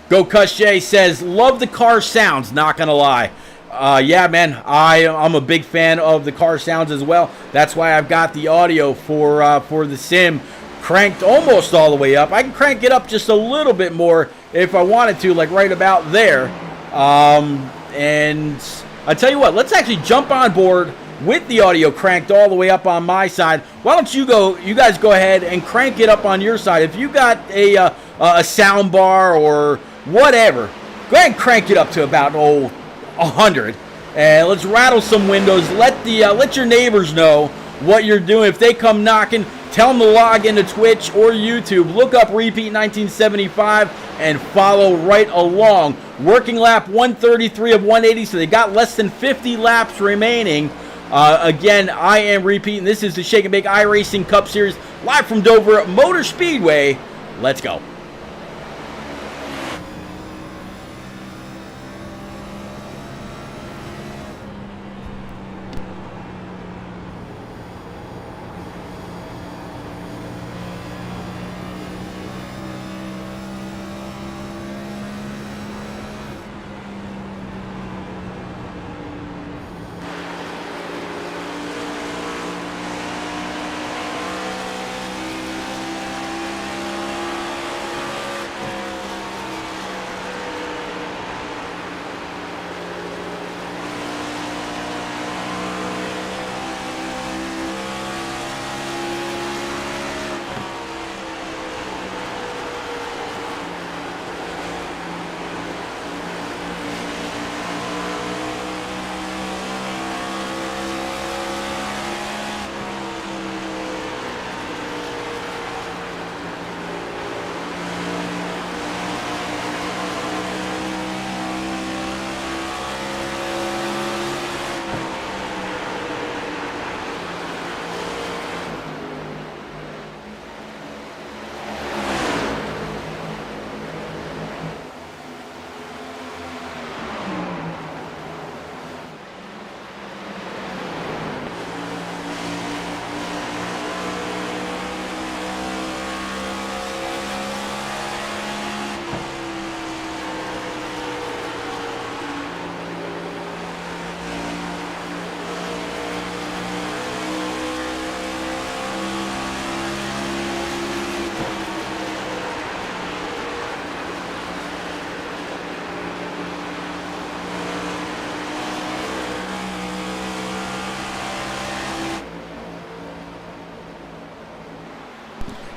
Speaker 2: Go Cuss J says, love the car sounds, not gonna lie. Yeah, man, I'm a big fan of the car sounds as well. That's why I've got the audio for the sim cranked almost all the way up. I can crank it up just a little bit more if I wanted to, like right about there. And I tell you what, let's actually jump on board with the audio cranked all the way up on my side. Why don't you guys go ahead and crank it up on your side. If you got a sound bar or whatever, go ahead and crank it up to about 100, and let's rattle some windows. Let your neighbors know what you're doing. If they come knocking, tell them to log into Twitch or YouTube. Look up Repeat 1975 and follow right along. Working lap 133 of 180, so they got less than 50 laps remaining. Again, I am Repeat, and this is the Shake and Bake iRacing Cup Series live from Dover Motor Speedway. Let's go.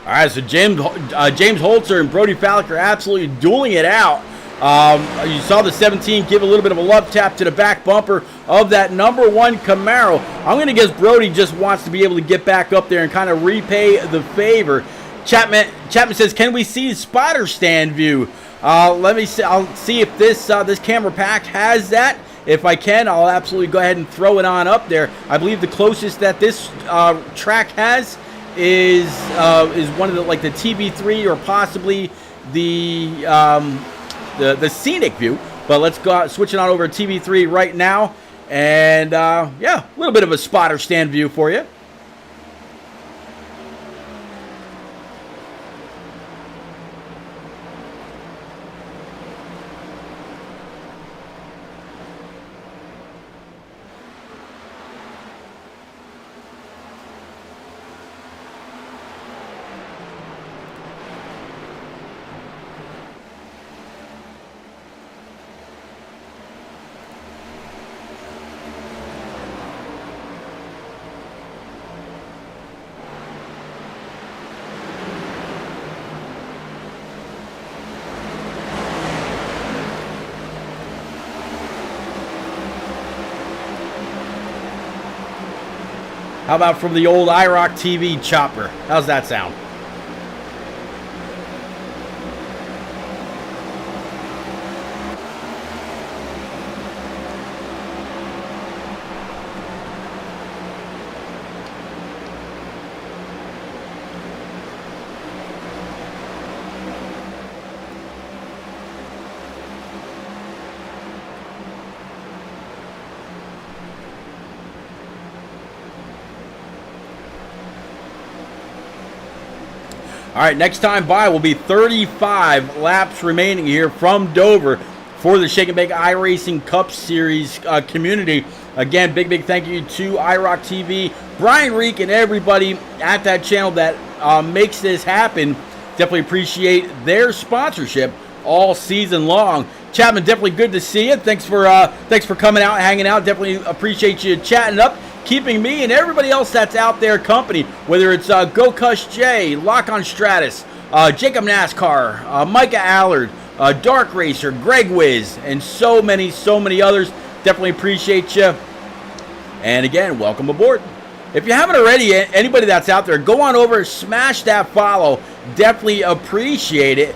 Speaker 2: All right, so James Holzer and Brody Falliker absolutely dueling it out You saw the 17 give a little bit of a love tap to the back bumper of that number 1 Camaro. I'm going to guess Brody just wants to be able to get back up there and kind of repay the favor. Chapman says, can we see spotter stand view? Let me see. I'll see if this camera pack has that. If I can, I'll absolutely go ahead and throw it on up there. I believe the closest that this track has is one of the, like the TV3 or possibly the scenic view. But let's go switching on over to TV3 right now, and yeah, a little bit of a spotter stand view for you. How about from the old iRock TV chopper? How's that sound? All right, next time by will be 35 laps remaining here from Dover for the Shake and Bake iRacing Cup Series community. Again, big thank you to iRock TV, Brian Reek, and everybody at that channel that makes this happen. Definitely appreciate their sponsorship all season long. Chapman, definitely good to see you. Thanks for coming out, hanging out. Definitely appreciate you chatting up, keeping me and everybody else that's out there company, whether it's Go Cush J, Lock on Stratus, Jacob NASCAR, Micah Allard, Dark Racer, Greg Wiz, and so many others. Definitely appreciate you. And again, welcome aboard. If you haven't already, anybody that's out there, go on over, smash that follow. Definitely appreciate it.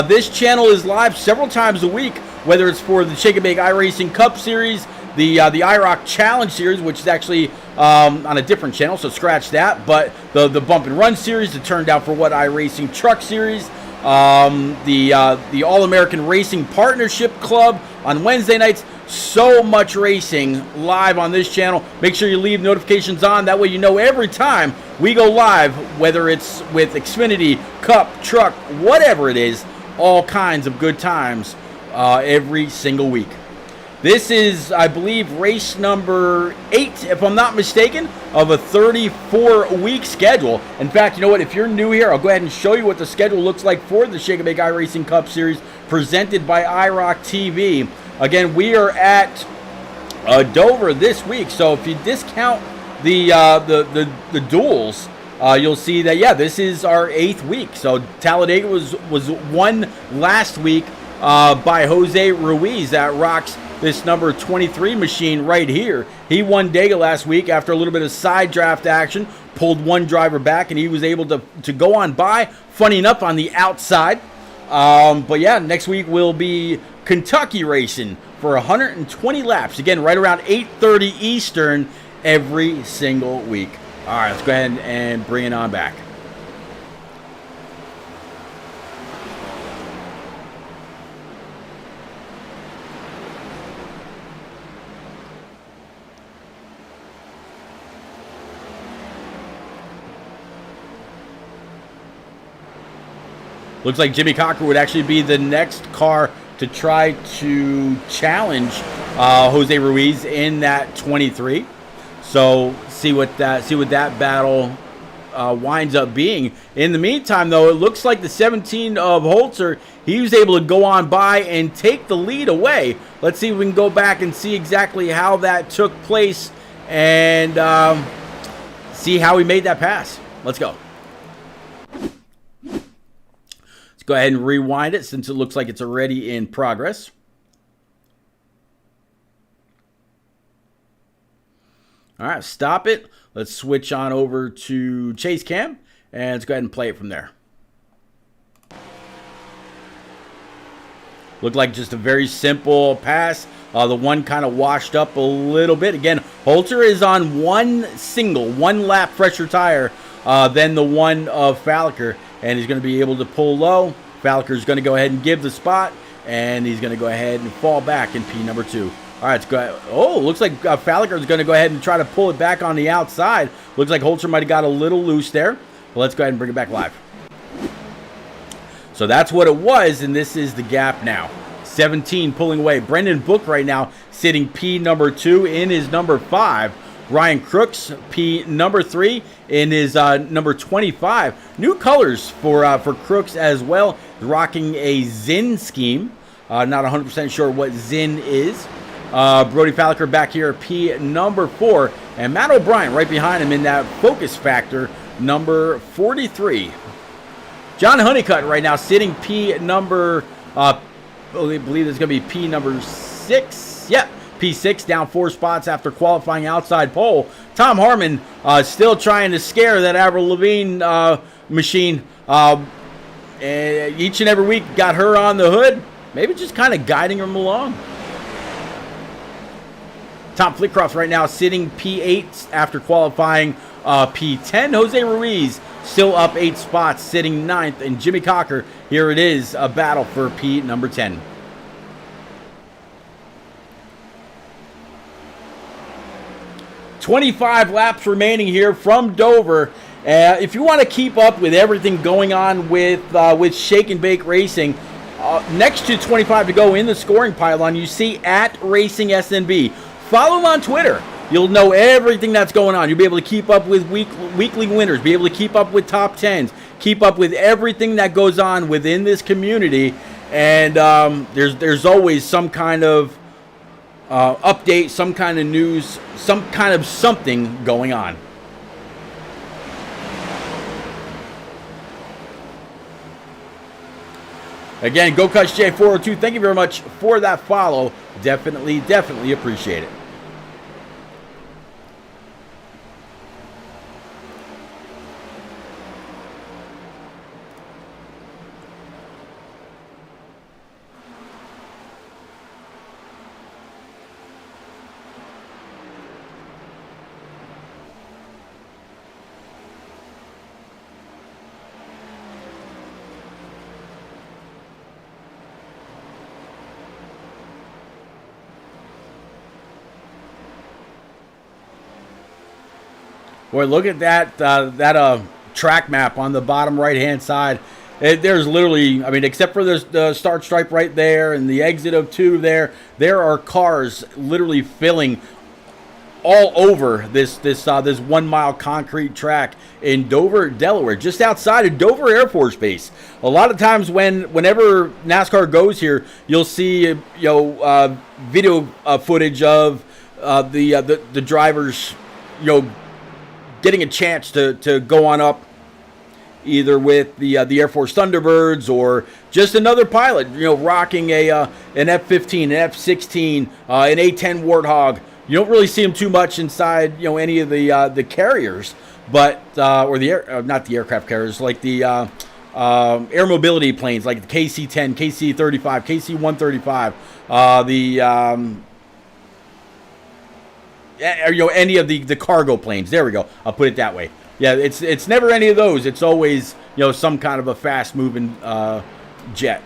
Speaker 2: This channel is live several times a week, whether it's for the Shake and Bake iRacing Cup Series, the iRock Challenge Series, which is actually on a different channel, so scratch that. But the Bump and Run Series, the Turned Out for What iRacing Truck Series, the All-American Racing Partnership Club on Wednesday nights. So much racing live on this channel. Make sure you leave notifications on. That way you know every time we go live, whether it's with Xfinity, Cup, Truck, whatever it is, all kinds of good times every single week. This is, I believe, race number 8, if I'm not mistaken, of a 34-week schedule. In fact, you know what? If you're new here, I'll go ahead and show you what the schedule looks like for the Shake and Bake iRacing Cup Series presented by iRock TV. Again, we are at Dover this week, so if you discount the duels, you'll see that, yeah, this is our 8th week. So Talladega was won last week by Jose Ruiz. That rocks this number 23 machine right here. He won Dega last week after a little bit of side draft action, pulled one driver back, and he was able to go on by, funny enough, on the outside. But yeah, next week will be Kentucky racing for 120 laps. Again, right around 8:30 Eastern every single week. All right, let's go ahead and bring it on back. Looks like Jimmy Cocker would actually be the next car to try to challenge Jose Ruiz in that 23. So see what that battle winds up being. In the meantime, though, it looks like the 17 of Holzer, he was able to go on by and take the lead away. Let's see if we can go back and see exactly how that took place and see how he made that pass. Let's go. go ahead and rewind it since it looks like it's already in progress. All right, stop it. Let's switch on over to Chase Cam, and let's go ahead and play it from there. Looked like just a very simple pass. The one kind of washed up a little bit. Again, Holter is on one lap fresher tire than the one of Falliker, and he's going to be able to pull low. Falliker's going to go ahead and give the spot, and he's going to go ahead and fall back in P number 2. All right, let's go. Oh, looks like Falliker is going to go ahead and try to pull it back on the outside. Looks like Holter might have got a little loose there. But let's go ahead and bring it back live. So that's what it was, and this is the gap now. 17 pulling away. Brendan Book right now sitting P number 2 in his number 5. Ryan Crooks, P number 3 in his number 25. New colors for Crooks as well. Rocking a Zin scheme. Not 100% sure what Zin is. Brody Falliker back here, P number 4. And Matt O'Brien right behind him in that Focus Factor, number 43. John Honeycutt right now sitting P number, I believe it's going to be P number 6. Yep, P6, down 4 spots after qualifying outside pole. Tom Harmon still trying to scare that Avril Lavigne machine. Each and every week got her on the hood. Maybe just kind of guiding him along. Tom Flitcroft right now sitting P8 after qualifying P10. Jose Ruiz still up 8 spots, sitting 9th. And Jimmy Cocker, here it is, a battle for P number 10. "25 laps remaining here from Dover. If you want to keep up with everything going on with Shake and Bake Racing, next to 25 to go in the scoring pylon, you see @RacingSNB. Follow them on Twitter. You'll know everything that's going on. You'll be able to keep up with weekly winners, be able to keep up with top 10s, keep up with everything that goes on within this community. And there's always some kind of update, some kind of news, some kind of something going on. Again, GoCuts J402, thank you very much for that follow. Definitely appreciate it. Boy, look at that track map on the bottom right-hand side. There's literally, I mean, except for the start stripe right there and the exit of 2 there are cars literally filling all over this 1 mile concrete track in Dover, Delaware, just outside of Dover Air Force Base. A lot of times whenever NASCAR goes here, you'll see video footage of the drivers, getting a chance to go on up either with the Air Force Thunderbirds or just another pilot, rocking an F-15, an F-16, an A-10 Warthog. You don't really see them too much inside, any of the carriers, but or the not the aircraft carriers, like the air mobility planes, like the KC-10, KC-35, KC-135, any of the cargo planes. There we go. I'll put it that way. Yeah, it's never any of those. It's always some kind of a fast moving jet.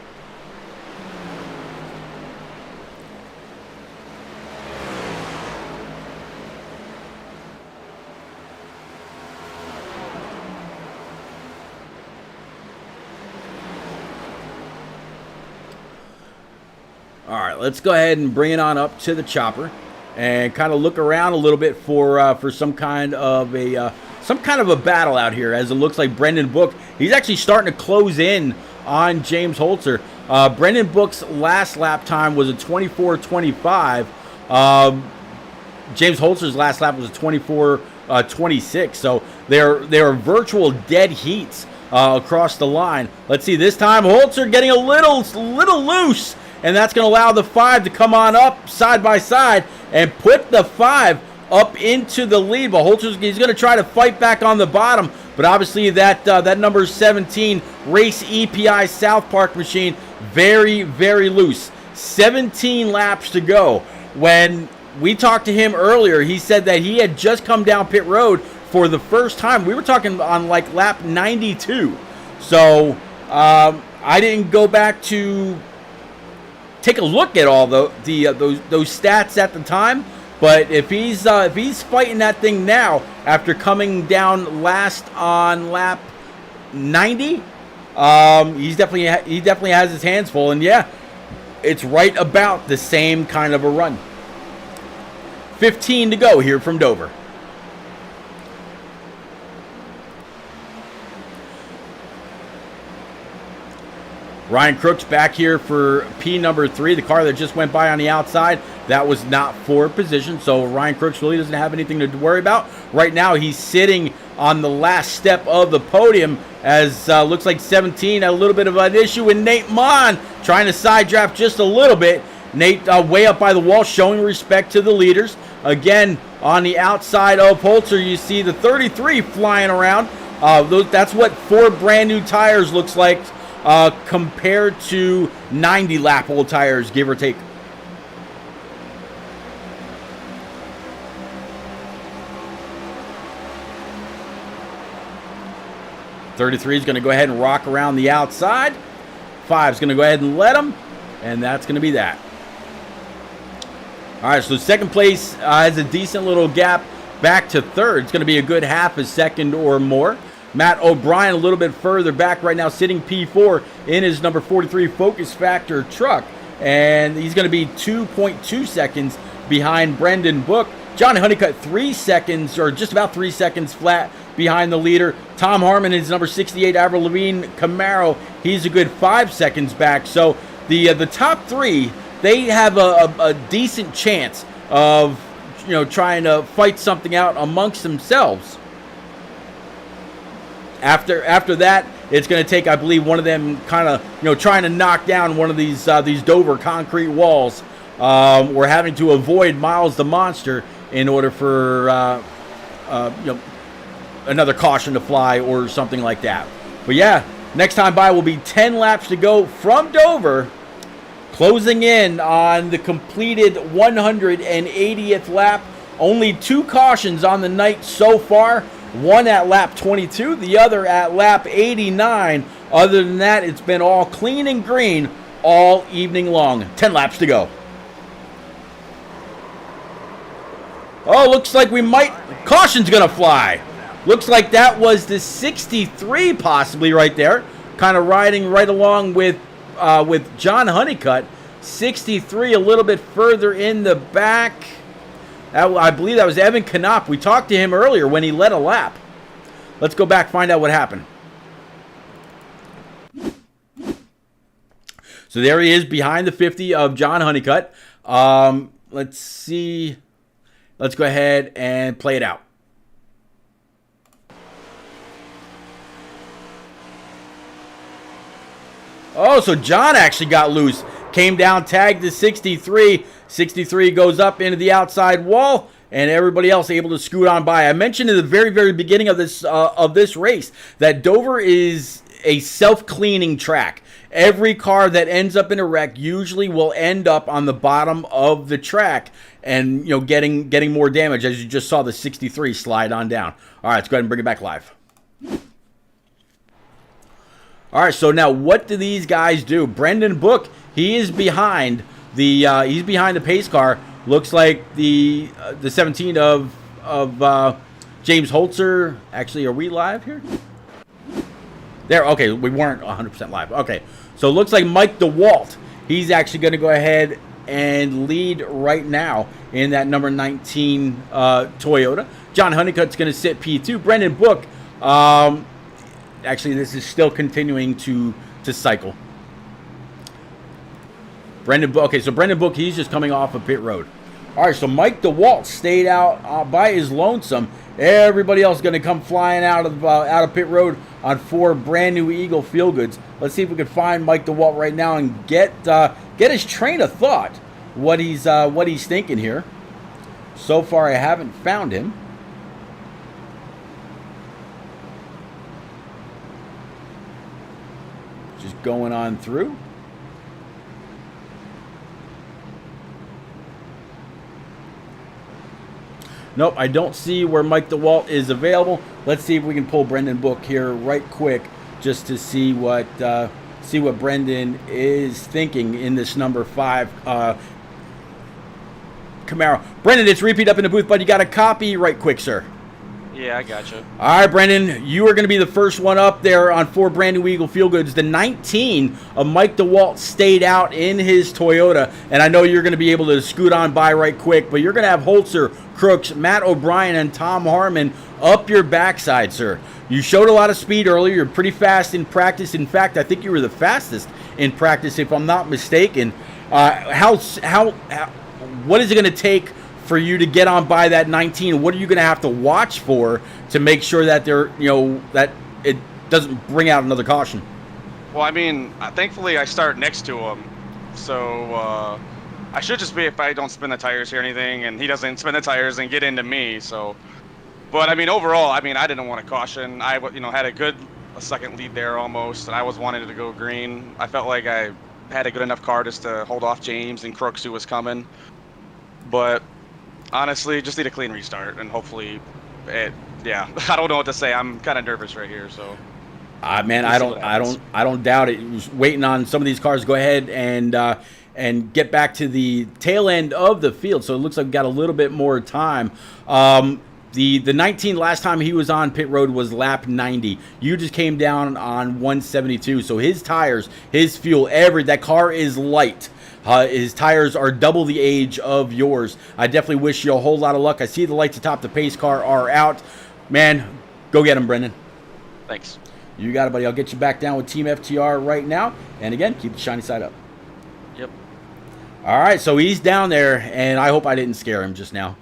Speaker 2: All right, let's go ahead and bring it on up to the chopper and kind of look around a little bit for some kind of a battle out here, as it looks like Brendan Book, he's actually starting to close in on James Holzer. Brendan Book's last lap time was a 24:25. James Holzer's last lap was a 24:26. So they're virtual dead heats across the line. Let's see, this time Holzer getting a little loose, and that's going to allow the 5 to come on up side by side and put the 5 up into the lead. But Holzer's he's going to try to fight back on the bottom, but obviously that number 17 Race EPI South Park machine very, very loose. 17 laps to go. When we talked to him earlier, he said that he had just come down pit road for the first time. We were talking on like lap 92. So I didn't go back to take a look at all those stats at the time. But if he's fighting that thing now after coming down last on lap 90, he definitely has his hands full. And yeah, it's right about the same kind of a run. 15 to go here from Dover. Ryan Crooks back here for P number 3, the car that just went by on the outside. That was not for position, so Ryan Crooks really doesn't have anything to worry about. Right now, he's sitting on the last step of the podium as looks like 17 had a little bit of an issue with Nate Mon trying to side draft just a little bit. Nate way up by the wall, showing respect to the leaders. Again, on the outside of Holzer, you see the 33 flying around. That's what 4 brand new tires looks like. Compared to 90 lap old tires, give or take. .33 is going to go ahead and rock around the outside. 5 is going to go ahead and let him, and that's going to be that. All right, so second place has a decent little gap back to third. It's going to be a good half a second or more. Matt O'Brien a little bit further back right now, sitting P4 in his number 43 Focus Factor truck. And he's going to be 2.2 seconds behind Brendan Book. John Honeycutt 3 seconds, or just about 3 seconds flat behind the leader. Tom Harmon is number 68 Avril Lavigne Camaro. He's a good 5 seconds back. So the top 3, they have a decent chance of trying to fight something out amongst themselves. After that, it's going to take, I believe, one of them kind of, trying to knock down one of these Dover concrete walls. We're having to avoid Miles the Monster in order for, another caution to fly or something like that. But yeah, next time by will be 10 laps to go from Dover, closing in on the completed 180th lap. Only 2 cautions on the night so far. One at lap 22, the other at lap 89. Other than that, it's been all clean and green all evening long. 10 laps to go. Oh, looks like caution's going to fly. Looks like that was the 63 possibly right there. Kind of riding right along with John Honeycutt. 63 a little bit further in the back. I believe that was Evan Knopp. We talked to him earlier when he led a lap. Let's go back, find out what happened. So there he is behind the 50 of John Honeycutt. Let's see. Let's go ahead and play it out. Oh, so John actually got loose. Came down, tagged the 63. 63 goes up into the outside wall, and everybody else able to scoot on by. I mentioned in the very, very beginning of this race that Dover is a self-cleaning track. Every car that ends up in a wreck usually will end up on the bottom of the track and getting more damage, as you just saw the 63 slide on down. All right, let's go ahead and bring it back live. All right, so now what do these guys do? Brendan Book, he is behind the pace car. Looks like the 17 of James Holzer. Actually, are we live here? There. Okay, we weren't 100% live. Okay, so it looks like Mike DeWalt. He's actually going to go ahead and lead right now in that number 19 Toyota. John Honeycutt's going to sit P2. Brendan Book. Actually, this is still continuing to cycle. Brendan Book. Okay, so Brendan Book, he's just coming off of pit road. All right, so Mike DeWalt stayed out by his lonesome Everybody else is going to come flying out of pit road on 4 brand new Eagle Feel Goods. Let's see if we can find Mike DeWalt right now and get his train of thought, what he's thinking here. So far, I haven't found him. Just going on through. Nope, I don't see where Mike DeWalt is available. Let's see if we can pull Brendan Book here right quick just to see what Brendan is thinking in this number 5 Camaro. Brendan, it's repeat up in the booth, but you got a copy right quick, sir.
Speaker 5: Yeah, I got you.
Speaker 2: All right, Brendan, you are going to be the first one up there on 4 brand new Eagle Feel Goods. The 19 of Mike DeWalt stayed out in his Toyota, and I know you're going to be able to scoot on by right quick, but you're going to have Holzer, Crooks, Matt O'Brien, and Tom Harmon up your backside, sir. You showed a lot of speed earlier. You're pretty fast in practice. In fact, I think you were the fastest in practice, if I'm not mistaken. What is it going to take for you to get on by that 19? What are you going to have to watch for to make sure that that it doesn't bring out another caution?
Speaker 5: Well, I mean, thankfully I start next to him, so I should just be, if I don't spin the tires or anything, and he doesn't spin the tires and get into me. So, but I mean, overall, I mean, I didn't want to caution. I had a second lead there almost, and I was wanting to go green. I felt like I had a good enough car just to hold off James and Crooks, who was coming. But honestly, just need a clean restart, and hopefully, yeah, I don't know what to say. I'm kind of nervous right here, so.
Speaker 2: Man, I don't doubt it. Just waiting on some of these cars to go ahead and get back to the tail end of the field. So it looks like we've got a little bit more time. The 19 last time he was on pit road was lap 90. You just came down on 172. So his tires, his fuel, that car is light. His tires are double the age of yours. I definitely wish you a whole lot of luck. I see the lights atop the pace car are out. Man, go get him, Brendan.
Speaker 5: Thanks.
Speaker 2: You got it, buddy. I'll get you back down with Team FTR right now. And again, keep the shiny side up.
Speaker 5: Yep.
Speaker 2: All right, so he's down there, and I hope I didn't scare him just now.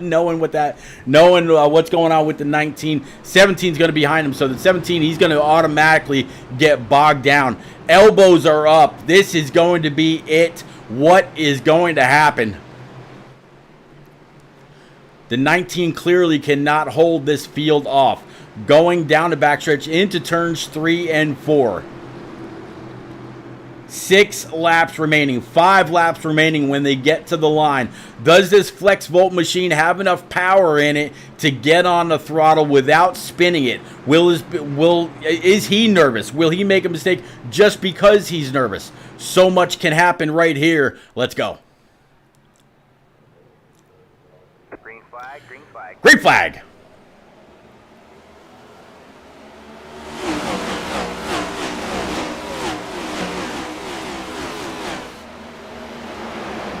Speaker 2: knowing what's going on with the 19. 17 is going to be behind him, so the 17, he's going to automatically get bogged down. Elbows are up. This is going to be it. What is going to happen? The 19 clearly cannot hold this field off. Going down the backstretch into turns 3 and 4. 6 laps remaining, 5 laps remaining when they get to the line. Does this flex volt machine have enough power in it to get on the throttle without spinning it? Is he nervous? Will he make a mistake just because he's nervous? So much can happen right here. Let's go.
Speaker 6: Green flag, green flag.
Speaker 2: Green flag.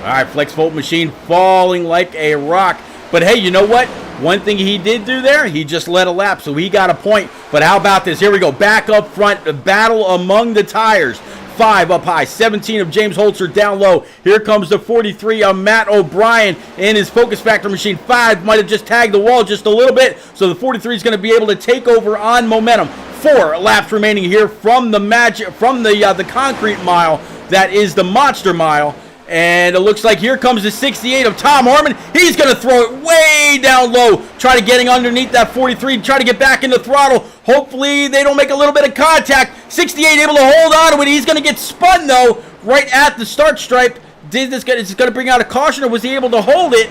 Speaker 2: All right, flex volt machine falling like a rock. But hey, you know what? One thing he did do there, he just led a lap, so he got a point. But how about this? Here we go. Back up front, the battle among the tires. 5 up high, 17 of James Holzer down low. Here comes the 43 of Matt O'Brien in his Focus Factor machine. 5 might have just tagged the wall just a little bit, so the 43 is going to be able to take over on momentum. 4 laps remaining here from the concrete mile. That is the monster mile. And it looks like here comes the 68 of Tom Harmon. He's going to throw it way down low. Try to getting underneath that 43. Try to get back in the throttle. Hopefully they don't make a little bit of contact. 68 able to hold on to it. He's going to get spun, though, right at the start stripe. Is this going to bring out a caution, or was he able to hold it?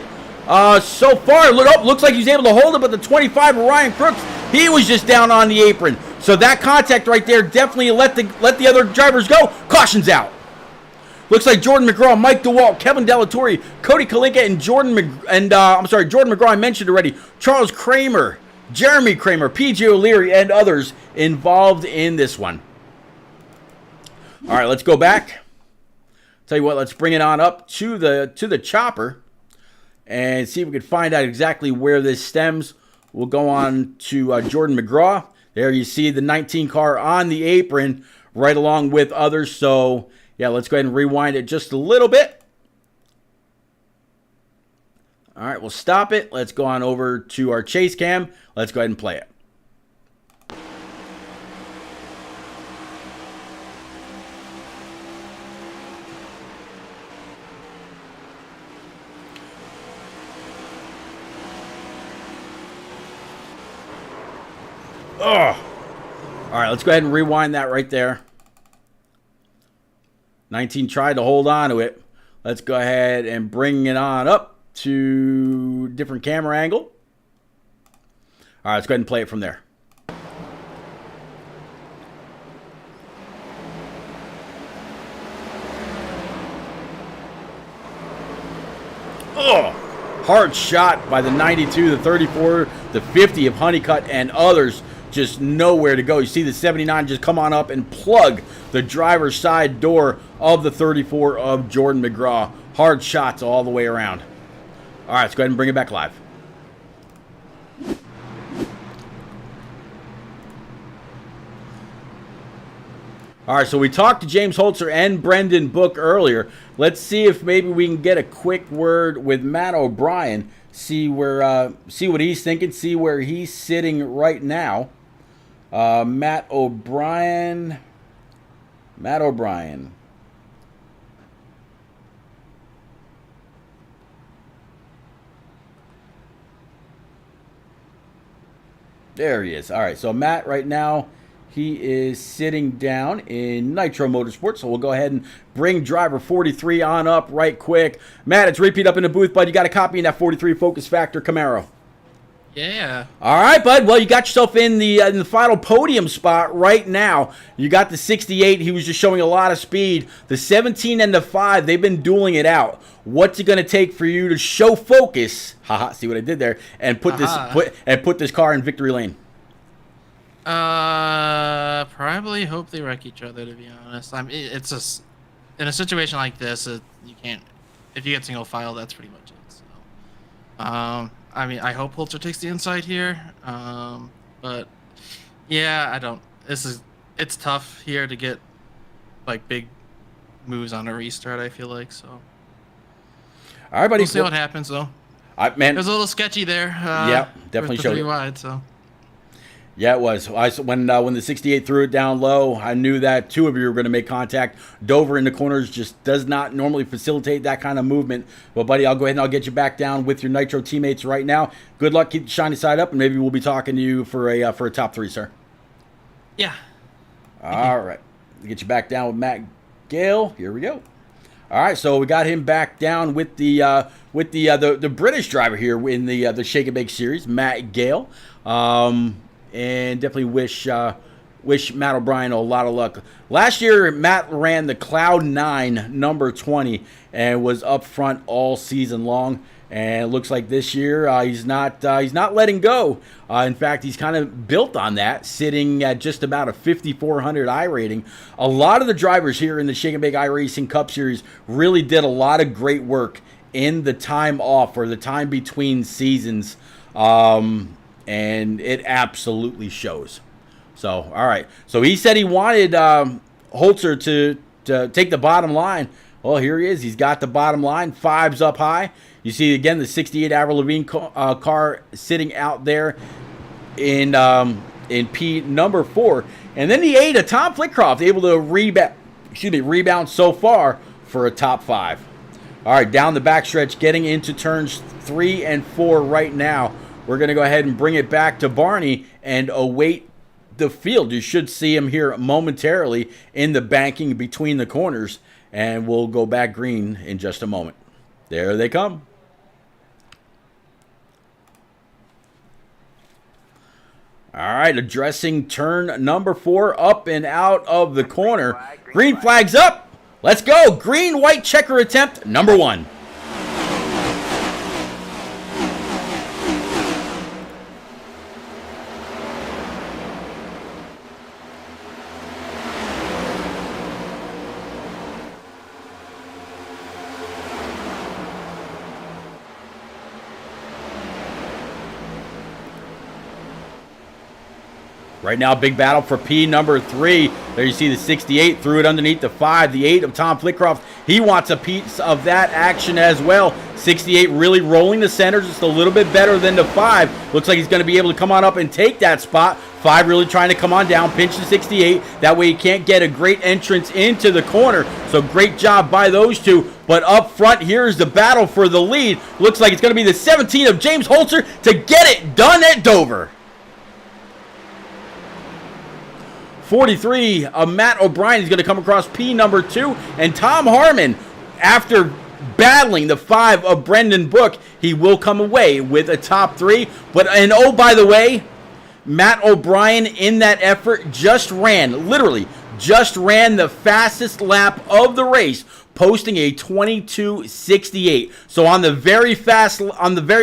Speaker 2: So far, looks like he's able to hold it, but the 25 of Ryan Crooks, he was just down on the apron. So that contact right there definitely let the other drivers go. Caution's out. Looks like Jordan McGraw, Mike DeWalt, Kevin Delatorre, Cody Kalinka, and Jordan McGraw I mentioned already. Charles Kramer, Jeremy Kramer, PJ O'Leary, and others involved in this one. All right, let's go back. Tell you what, let's bring it on up to the chopper and see if we can find out exactly where this stems. We'll go on to Jordan McGraw. There you see the 19 car on the apron right along with others. So yeah, let's go ahead and rewind it just a little bit. All right, we'll stop it. Let's go on over to our chase cam. Let's go ahead and play it. Oh. All right, let's go ahead and rewind that right there. 19 tried to hold on to it. Let's go ahead and bring it on up to different camera angle. All right, let's go ahead and play it from there. Oh, hard shot by the 92, the 34, the 50 of Honeycutt and others. Just nowhere to go. You see the 79 just come on up and plug the driver's side door of the 34 of Jordan McGraw. Hard shots all the way around. All right, let's go ahead and bring it back live. All right, so we talked to James Holzer and Brendan Book earlier. Let's see if maybe we can get a quick word with Matt O'Brien. See what he's thinking. See where he's sitting right now. Matt O'Brien. There he is. All right, so Matt right now, he is sitting down in Nitro Motorsports. So we'll go ahead and bring driver 43 on up right quick. Matt, it's repeat up in the booth, bud. You got a copy in that 43 Focus Factor Camaro.
Speaker 7: Yeah.
Speaker 2: All right, bud. Well, you got yourself in the final podium spot right now. You got the 68. He was just showing a lot of speed. The 17 and the 5, they've been dueling it out. What's it going to take for you to show focus? Haha, see what I did there? And put this car in victory lane.
Speaker 7: Probably hope they wreck each other, to be honest. I mean, it's just in a situation like this, you can't. If you get single file, that's pretty much it. So, I mean, I hope Holzer takes the inside here. But yeah, I don't. It's tough here to get like big moves on a restart. I feel like so.
Speaker 2: All right, buddy.
Speaker 7: We'll see what happens though.
Speaker 2: It
Speaker 7: was a little sketchy there.
Speaker 2: Yeah, definitely
Speaker 7: with the
Speaker 2: showed
Speaker 7: three
Speaker 2: it.
Speaker 7: wide. So.
Speaker 2: Yeah, it was. When the 68 threw it down low, I knew that two of you were going to make contact. Dover in the corners just does not normally facilitate that kind of movement. But, buddy, I'll go ahead and I'll get you back down with your Nitro teammates right now. Good luck. Keep the shiny side up, and maybe we'll be talking to you for a top 3, sir.
Speaker 7: Yeah.
Speaker 2: All right. Get you back down with Matt Gale. Here we go. All right, so we got him back down with the British driver here in the Shake and Bake series, Matt Gale. And definitely wish Matt O'Brien a lot of luck. Last year, Matt ran the Cloud 9 number 20 and was up front all season long. And it looks like this year he's not letting go. In fact, he's kind of built on that, sitting at just about a 5,400 I rating. A lot of the drivers here in the Shake and Bake iRacing Cup Series really did a lot of great work in the time off or the time between seasons. And it absolutely shows. So, all right. So he said he wanted Holzer to take the bottom line. Well, here he is. He's got the bottom line. 5's up high. You see, again, the 68 Avril Lavigne car sitting out there in P number 4. And then the 8 of Tom Flitcroft able to rebound so far for a top 5. All right, down the backstretch, getting into turns 3 and 4 right now. We're going to go ahead and bring it back to Barney and await the field. You should see him here momentarily in the banking between the corners, and we'll go back green in just a moment. There they come. All right, addressing turn number 4, up and out of the corner. Green flag's up. Let's go. Green, white checker attempt number 1. Right now, big battle for P number 3. There you see the 68 threw it underneath the 5. The 8 of Tom Flitcroft, he wants a piece of that action as well. 68 really rolling the centers, just a little bit better than the 5. Looks like he's going to be able to come on up and take that spot. 5 really trying to come on down, pinch the 68. That way he can't get a great entrance into the corner. So great job by those two. But up front, here's the battle for the lead. Looks like it's going to be the 17 of James Holzer to get it done at Dover. 43 of Matt O'Brien is going to come across P number 2. And Tom Harmon, after battling the 5 of Brendan Book, he will come away with a top 3. And oh, by the way, Matt O'Brien in that effort just ran, literally just ran the fastest lap of the race, posting a 22:68. So on the very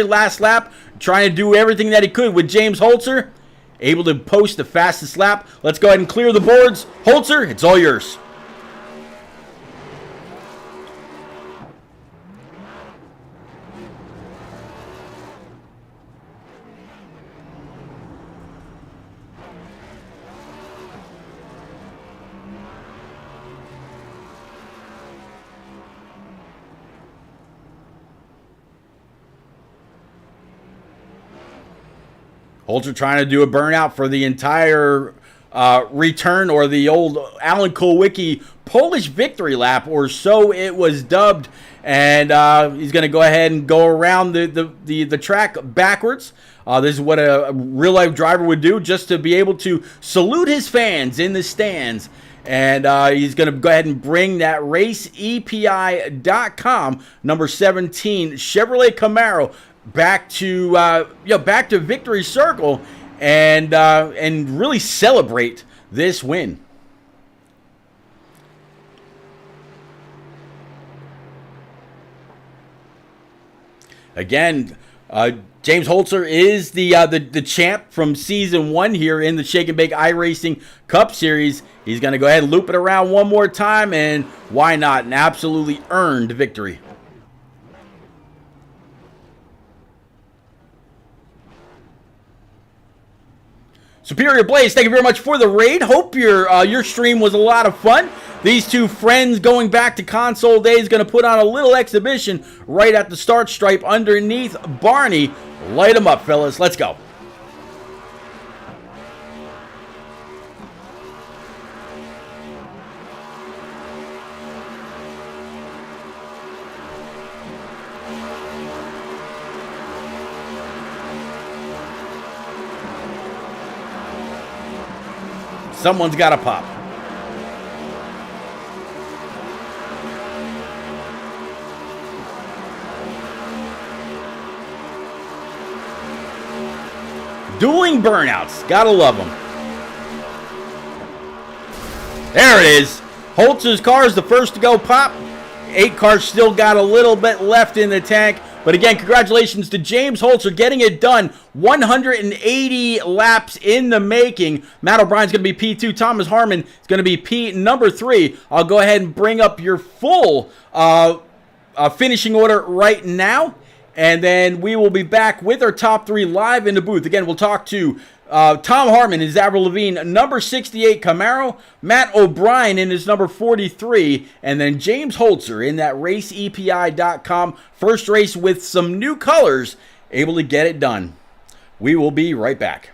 Speaker 2: last lap, trying to do everything that he could with James Holzer, able to post the fastest lap. Let's go ahead and clear the boards. Holzer, it's all yours. Holzer trying to do a burnout for the entire return, or the old Alan Kulwicki Polish victory lap, or so it was dubbed. And he's going to go ahead and go around the track backwards. This is what a real-life driver would do, just to be able to salute his fans in the stands. And he's going to go ahead and bring that RaceEPI.com number 17 Chevrolet Camaro back to victory circle, and really celebrate this win. Again, James Holzer is the champ from season 1 here in the Shake and Bake iRacing Cup Series. He's going to go ahead and loop it around one more time, and why not? An absolutely earned victory. Superior Blaze, thank you very much for the raid. Hope your stream was a lot of fun. These two friends going back to console days going to put on a little exhibition right at the start stripe underneath Barney. Light them up, fellas. Let's go. Someone's got to pop. Dueling burnouts. Gotta love them. There it is. Holtz's car is the first to go pop. 8 cars still got a little bit left in the tank. But again, congratulations to James Holzer getting it done. 180 laps in the making. Matt O'Brien's going to be P2. Thomas Harmon is going to be P number 3. I'll go ahead and bring up your full finishing order right now. And then we will be back with our top 3 live in the booth. Again, we'll talk to Tom Harmon in his Avril Lavigne number 68 Camaro, Matt O'Brien in his number 43, and then James Holzer in that RaceEPI.com first race with some new colors, able to get it done. We will be right back.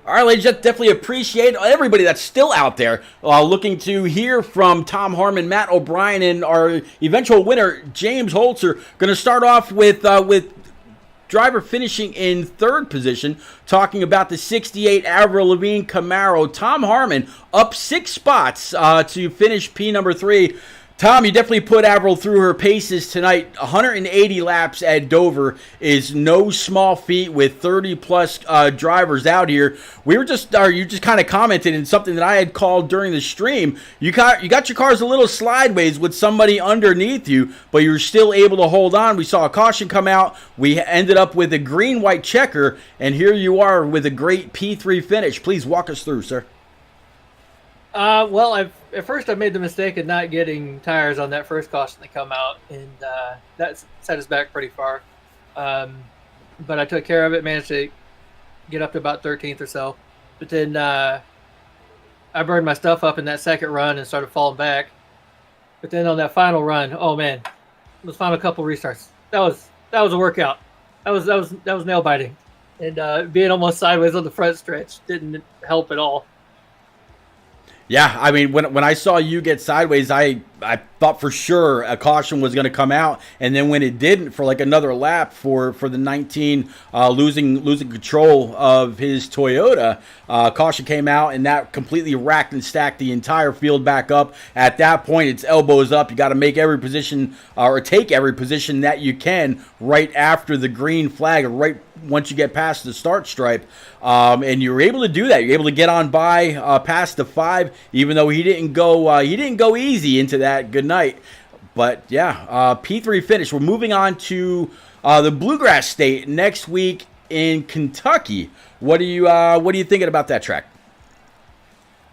Speaker 2: All right, ladies, definitely appreciate everybody that's still out there looking to hear from Tom Harmon, Matt O'Brien, and our eventual winner, James Holzer. Going to start off with driver finishing in third position, talking about the 68 Avril Lavigne Camaro. Tom Harmon up 6 spots to finish P number 3. Tom, you definitely put Avril through her paces tonight. 180 laps at Dover is no small feat with 30-plus drivers out here. You just kind of commented in something that I had called during the stream. You got your cars a little sideways with somebody underneath you, but you're still able to hold on. We saw a caution come out. We ended up with a green-white checker, and here you are with a great P3 finish. Please walk us through, sir.
Speaker 8: Well, at first I made the mistake of not getting tires on that first caution that come out, and that set us back pretty far. But I took care of it, managed to get up to about 13th or so. But then I burned my stuff up in that second run and started falling back. But then on that final run, oh man, those final couple restarts, that was a workout. That was nail biting, and being almost sideways on the front stretch didn't help at all.
Speaker 2: Yeah, I mean, when I saw you get sideways, I thought for sure a caution was going to come out, and then when it didn't, for like another lap for the 19 losing control of his Toyota, caution came out, and that completely racked and stacked the entire field back up. At that point, it's elbows up. You got to make every position or take every position that you can right after the green flag, or right once you get past the start stripe, and you were able to do that. You're able to get on by past the 5, even though he didn't go easy into that. Good night. But yeah, P3 finish. We're moving on to the Bluegrass State next week in Kentucky. What are you thinking about that track?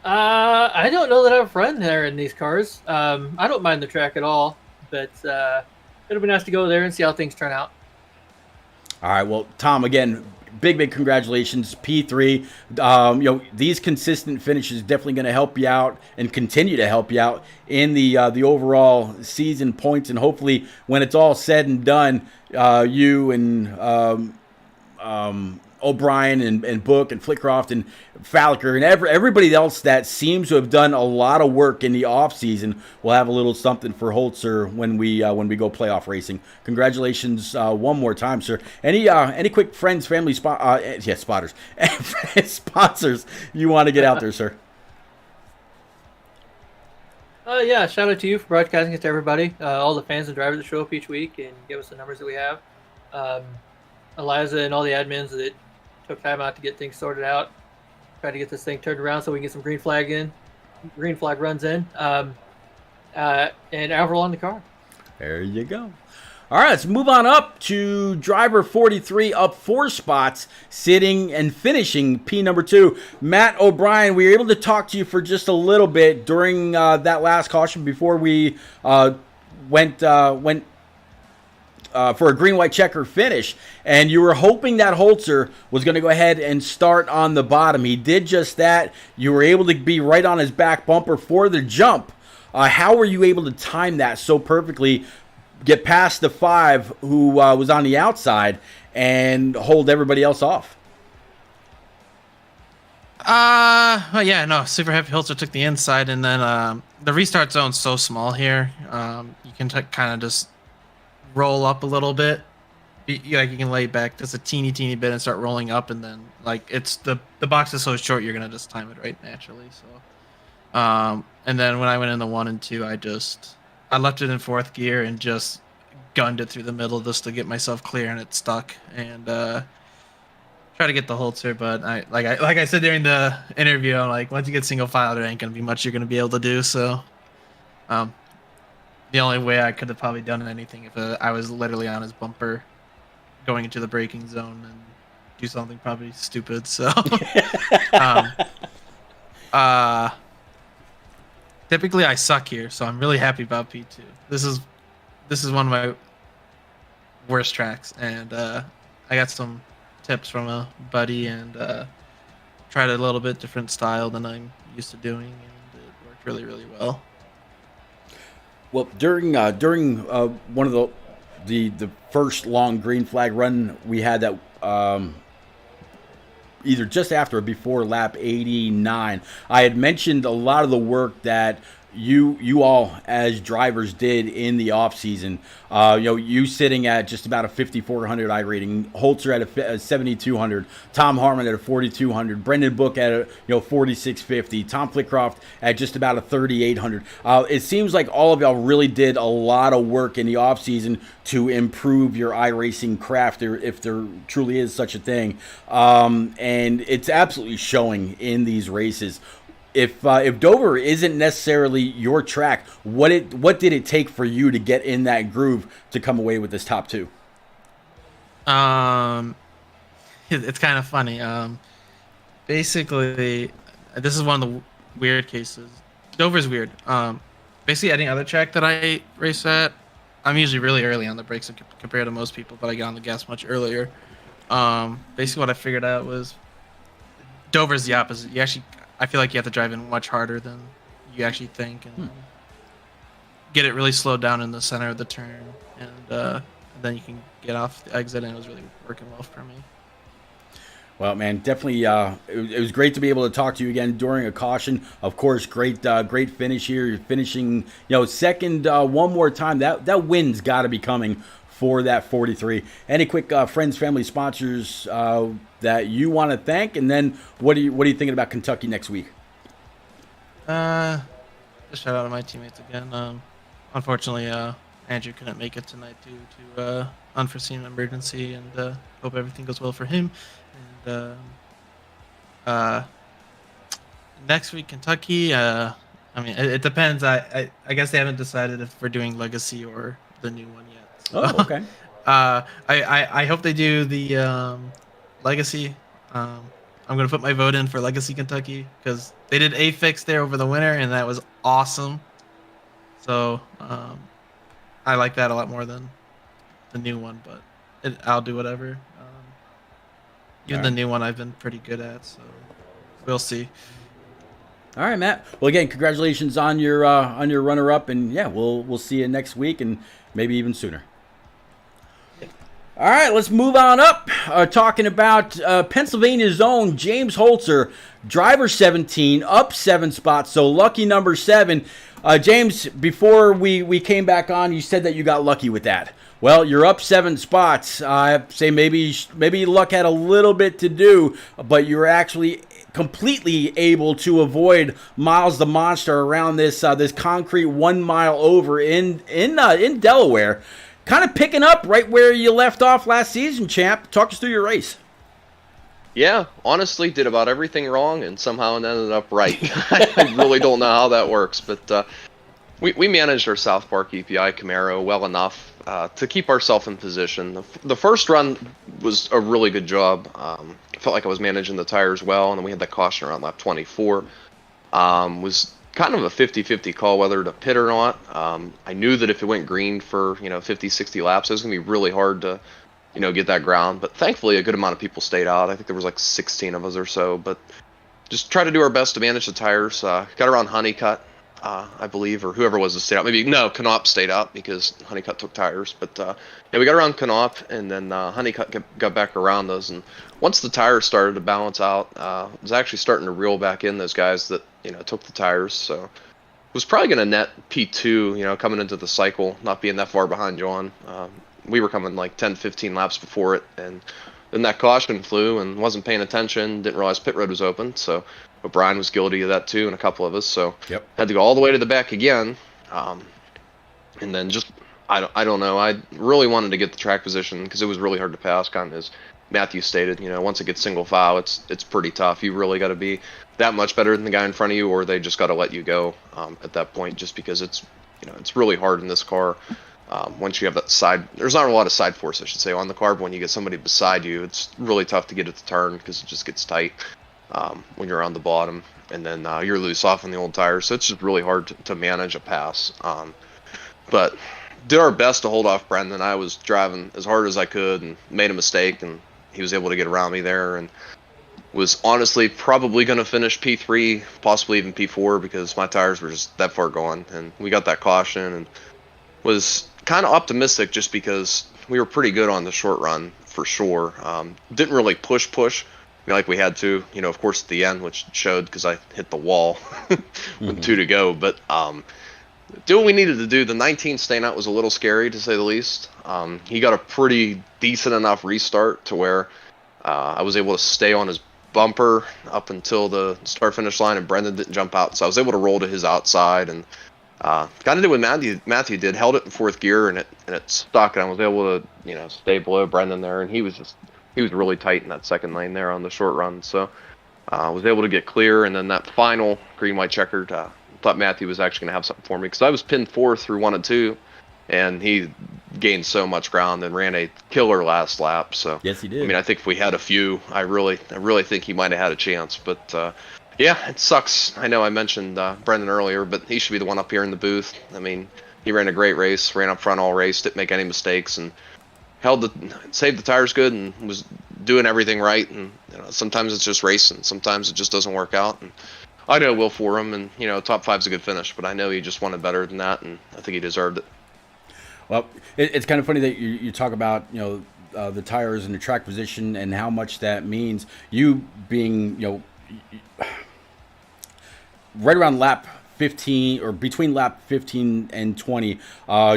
Speaker 8: I don't know that I have a friend there in these cars. I don't mind the track at all, but it'll be nice to go there and see how things turn out.
Speaker 2: All right. Well, Tom, again, big congratulations, P3. These consistent finishes definitely going to help you out and continue to help you out in the overall season points, and hopefully when it's all said and done, you and O'Brien and Book and Flickcroft and Falker and everybody else that seems to have done a lot of work in the off season will have a little something for Holzer when we go playoff racing. Congratulations one more time, sir. Any quick friends, family, spotters, sponsors you want to get out there, sir?
Speaker 8: Yeah, shout out to you for broadcasting it to everybody, all the fans and drivers that show up each week and give us the numbers that we have. Eliza and all the admins that took time out to get things sorted out, try to get this thing turned around so we can get some green flag runs in, and Avril on the car.
Speaker 2: There you go. All right, let's move on up to driver 43, up 4 spots, sitting and finishing P number 2. Matt O'Brien, we were able to talk to you for just a little bit during that last caution before we went for a green-white checker finish, and you were hoping that Holzer was going to go ahead and start on the bottom. He did just that. You were able to be right on his back bumper for the jump. How were you able to time that so perfectly, get past the 5 who was on the outside, and hold everybody else off?
Speaker 7: Well, yeah, no, super happy Holzer took the inside, and then the restart zone's so small here. You can kind of just roll up a little bit, you can lay back just a teeny bit and start rolling up, and then it's the box is so short you're gonna just time it right naturally. So and then when I went in the 1 and 2, I left it in 4th gear and just gunned it through the middle just to get myself clear, and it stuck, and try to get the Holzer, but like I said during the interview, I'm like, once you get single file, there ain't gonna be much you're gonna be able to do. So the only way I could have probably done anything if I was literally on his bumper going into the braking zone and do something probably stupid. So typically I suck here, so I'm really happy about P2. This is one of my worst tracks, and I got some tips from a buddy and tried a little bit different style than I'm used to doing, and it worked really well.
Speaker 2: Well, during one of the first long green flag run we had, that either just after or before lap 89. I had mentioned a lot of the work that you all as drivers did in the off season. You sitting at just about a 5,400 iRating, Holzer at a 7,200, Tom Harmon at a 4,200, Brendan Book at a 4,650, Tom Flitcroft at just about a 3,800. It seems like all of y'all really did a lot of work in the off season to improve your iRacing craft, if there truly is such a thing, and it's absolutely showing in these races. If Dover isn't necessarily your track, what did it take for you to get in that groove to come away with this top two?
Speaker 7: It's kind of funny. Basically, this is one of the weird cases. Dover's weird. Basically, any other track that I race at, I'm usually really early on the brakes compared to most people, but I get on the gas much earlier. Basically, what I figured out was Dover's the opposite. I feel like you have to drive in much harder than you actually think, and get it really slowed down in the center of the turn, and then you can get off the exit, and it was really working well for me.
Speaker 2: Well, man, definitely, it was great to be able to talk to you again during a caution. Of course, great finish here. You're finishing, second one more time. That win's got to be coming for that 43. Any quick friends, family, sponsors that you want to thank, and then what are you thinking about Kentucky next week?
Speaker 7: Just shout out to my teammates again. Unfortunately, Andrew couldn't make it tonight due to unforeseen emergency, and hope everything goes well for him. And next week, Kentucky. It depends. I guess they haven't decided if we're doing Legacy or the new one yet. So,
Speaker 2: Oh, okay.
Speaker 7: I hope they do the Legacy. I'm gonna put my vote in for Legacy Kentucky because they did a fix there over the winter, and that was awesome. So I like that a lot more than the new one, but I'll do whatever. Even the new one I've been pretty good at, so we'll see.
Speaker 2: All right, Matt. Well, again, congratulations on your runner-up, and yeah, we'll see you next week, and maybe even sooner. All right, let's move on up. Talking about Pennsylvania's own James Holzer, driver 17, up 7 spots, so lucky number 7. James, before we came back on, you said that you got lucky with that. Well, you're up 7 spots. I say maybe luck had a little bit to do, but you're actually completely able to avoid Miles the Monster around this concrete 1 mile over in Delaware. Kind of picking up right where you left off last season, champ. Talk us through your race.
Speaker 4: Yeah, honestly, did about everything wrong and somehow ended up right. I really don't know how that works, but we managed our South Park EPI Camaro well enough to keep ourselves in position. The first run was a really good job. I felt like I was managing the tires well, and then we had that caution around lap 24. Was kind of a 50-50 call whether to pit or not. I knew that if it went green for 50, 60 laps, it was going to be really hard to get that ground. But thankfully, a good amount of people stayed out. I think there was like 16 of us or so. But just try to do our best to manage the tires. Got around Honeycutt, I believe, or whoever was that stayed out. Knopp stayed out because Honeycutt took tires. But yeah, we got around Knopp, and then Honeycutt got back around those. And once the tires started to balance out, was actually starting to reel back in those guys that took the tires. So was probably going to net P2, coming into the cycle, not being that far behind John. We were coming like 10, 15 laps before it, and then that caution flew and wasn't paying attention, didn't realize pit road was open. So O'Brien was guilty of that too, and a couple of us. So had to go all the way to the back again. And then just, I don't know. I really wanted to get the track position because it was really hard to pass, kind of as Matthew stated. Once it gets single file, it's pretty tough. You really got to be that much better than the guy in front of you, or they just got to let you go at that point, just because it's really hard in this car. Once you have that side, there's not a lot of side force, I should say, on the car, but when you get somebody beside you, it's really tough to get it to turn because it just gets tight when you're on the bottom, and then you're loose off on the old tires, so it's just really hard to manage a pass. But did our best to hold off Brendan. I was driving as hard as I could and made a mistake, and he was able to get around me there, and was honestly probably going to finish P3, possibly even P4, because my tires were just that far gone, and we got that caution, and was kind of optimistic just because we were pretty good on the short run for sure. Didn't really push. like we had to, of course, at the end, which showed because I hit the wall with 2 to go. But doing what we needed to do, the 19 staying out was a little scary, to say the least. He got a pretty decent enough restart to where I was able to stay on his bumper up until the start-finish line, and Brendan didn't jump out. So I was able to roll to his outside and kind of did what Matthew did, held it in 4th gear, and it stuck, and I was able to, stay below Brendan there, and he was really tight in that second lane there on the short run. So I was able to get clear, and then that final green, white checkered, thought Matthew was actually going to have something for me because I was pinned 4th through 1 and 2, and he gained so much ground and ran a killer last lap. So
Speaker 2: yes, he did.
Speaker 4: I mean, I think if we had a few, I really think he might have had a chance. But yeah, it sucks. I know I mentioned Brendan earlier, but he should be the one up here in the booth. I mean, he ran a great race, ran up front all race, didn't make any mistakes, and saved the tires good, and was doing everything right. And sometimes it's just racing, sometimes it just doesn't work out. And I know it will for him, and top 5's a good finish, but I know he just wanted better than that, and I think he deserved it.
Speaker 2: Well, it's kind of funny that you talk about the tires and the track position and how much that means. You being right around lap 15 or between lap 15 and 20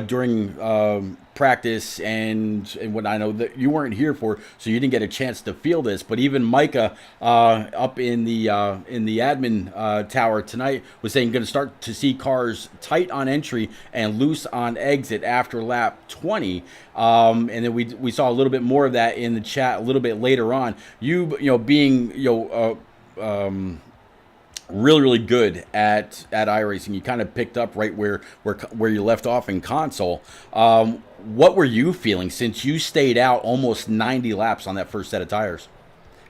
Speaker 2: during practice and what I know that you weren't here for, so you didn't get a chance to feel this. But even Micah up in the admin tower tonight was saying going to start to see cars tight on entry and loose on exit after lap 20. And then we saw a little bit more of that in the chat a little bit later on. You being really good at iRacing, you kind of picked up right where you left off in console. What were you feeling since you stayed out almost 90 laps on that first set of tires?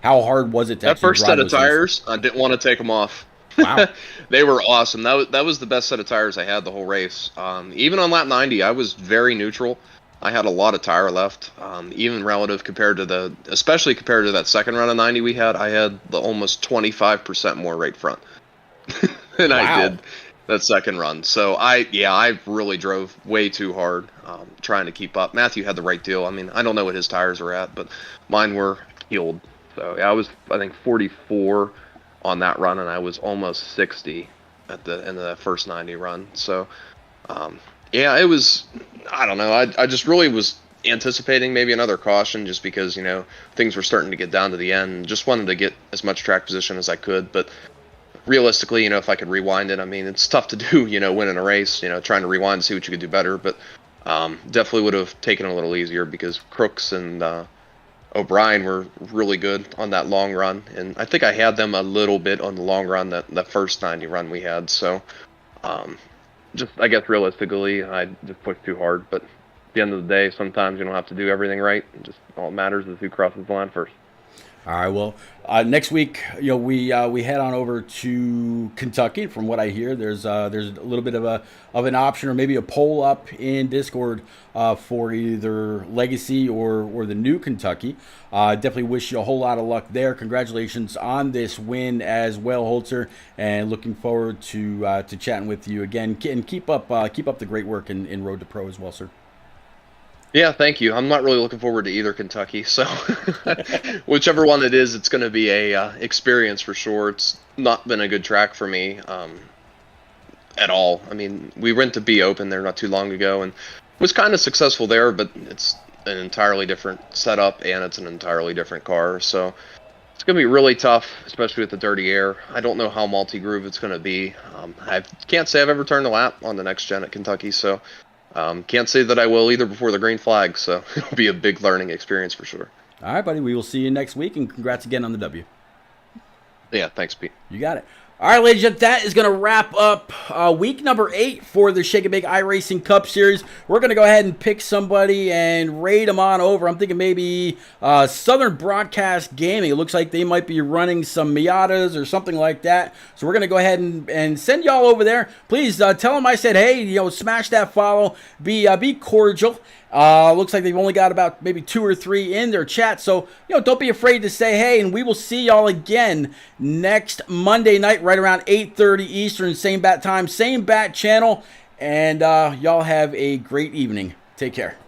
Speaker 2: How hard was it to
Speaker 4: that first set of tires? I didn't want to take them off.
Speaker 2: Wow.
Speaker 4: They were awesome. That was the best set of tires I had the whole race. Even on lap 90, I was very neutral. I had a lot of tire left, even relative especially compared to that second run of 90 we had. I had the almost 25% more right front than I did that second run. So I really drove way too hard, trying to keep up. Matthew had the right deal. I mean, I don't know what his tires were at, but mine were healed. So yeah, I was, I think, 44 on that run, and I was almost 60 at the end of that first 90 run. So yeah, it was, I don't know, I just really was anticipating maybe another caution just because, things were starting to get down to the end, and just wanted to get as much track position as I could. But realistically, if I could rewind it, I mean, it's tough to do, winning a race, trying to rewind to see what you could do better. But definitely would have taken it a little easier because Crooks and O'Brien were really good on that long run. And I think I had them a little bit on the long run, that first 90 run we had. So just, I guess, realistically, I just pushed too hard. But at the end of the day, sometimes you don't have to do everything right. Just all that matters is who crosses the line first.
Speaker 2: All right. Well, next week, we head on over to Kentucky. From what I hear, there's a little bit of an option or maybe a poll up in Discord for either Legacy or the new Kentucky. Definitely wish you a whole lot of luck there. Congratulations on this win as well, Holzer, and looking forward to chatting with you again. And keep up the great work in Road to Pro as well, sir.
Speaker 4: Yeah, thank you. I'm not really looking forward to either Kentucky, so whichever one it is, it's going to be a experience for sure. It's not been a good track for me at all. I mean, we went to Be Open there not too long ago and was kind of successful there, but it's an entirely different setup and it's an entirely different car, so it's going to be really tough, especially with the dirty air. I don't know how multi-groove it's going to be. I can't say I've ever turned a lap on the next gen at Kentucky, so can't say that I will either before the green flag, so it'll be a big learning experience for sure.
Speaker 2: All right, buddy. We will see you next week, and congrats again on the W.
Speaker 4: Yeah, thanks, Pete.
Speaker 2: You got it. All right, ladies and gentlemen, that is going to wrap up week number 8 for the Shake and Bake iRacing Cup Series. We're going to go ahead and pick somebody and raid them on over. I'm thinking maybe Southern Broadcast Gaming. It looks like they might be running some Miatas or something like that. So we're going to go ahead and send y'all over there. Please tell them I said, hey, smash that follow. Be cordial. Looks like they've only got about maybe 2 or 3 in their chat. So, don't be afraid to say hey, and we will see y'all again next Monday night right around 8:30 Eastern, same bat time, same bat channel. And y'all have a great evening. Take care.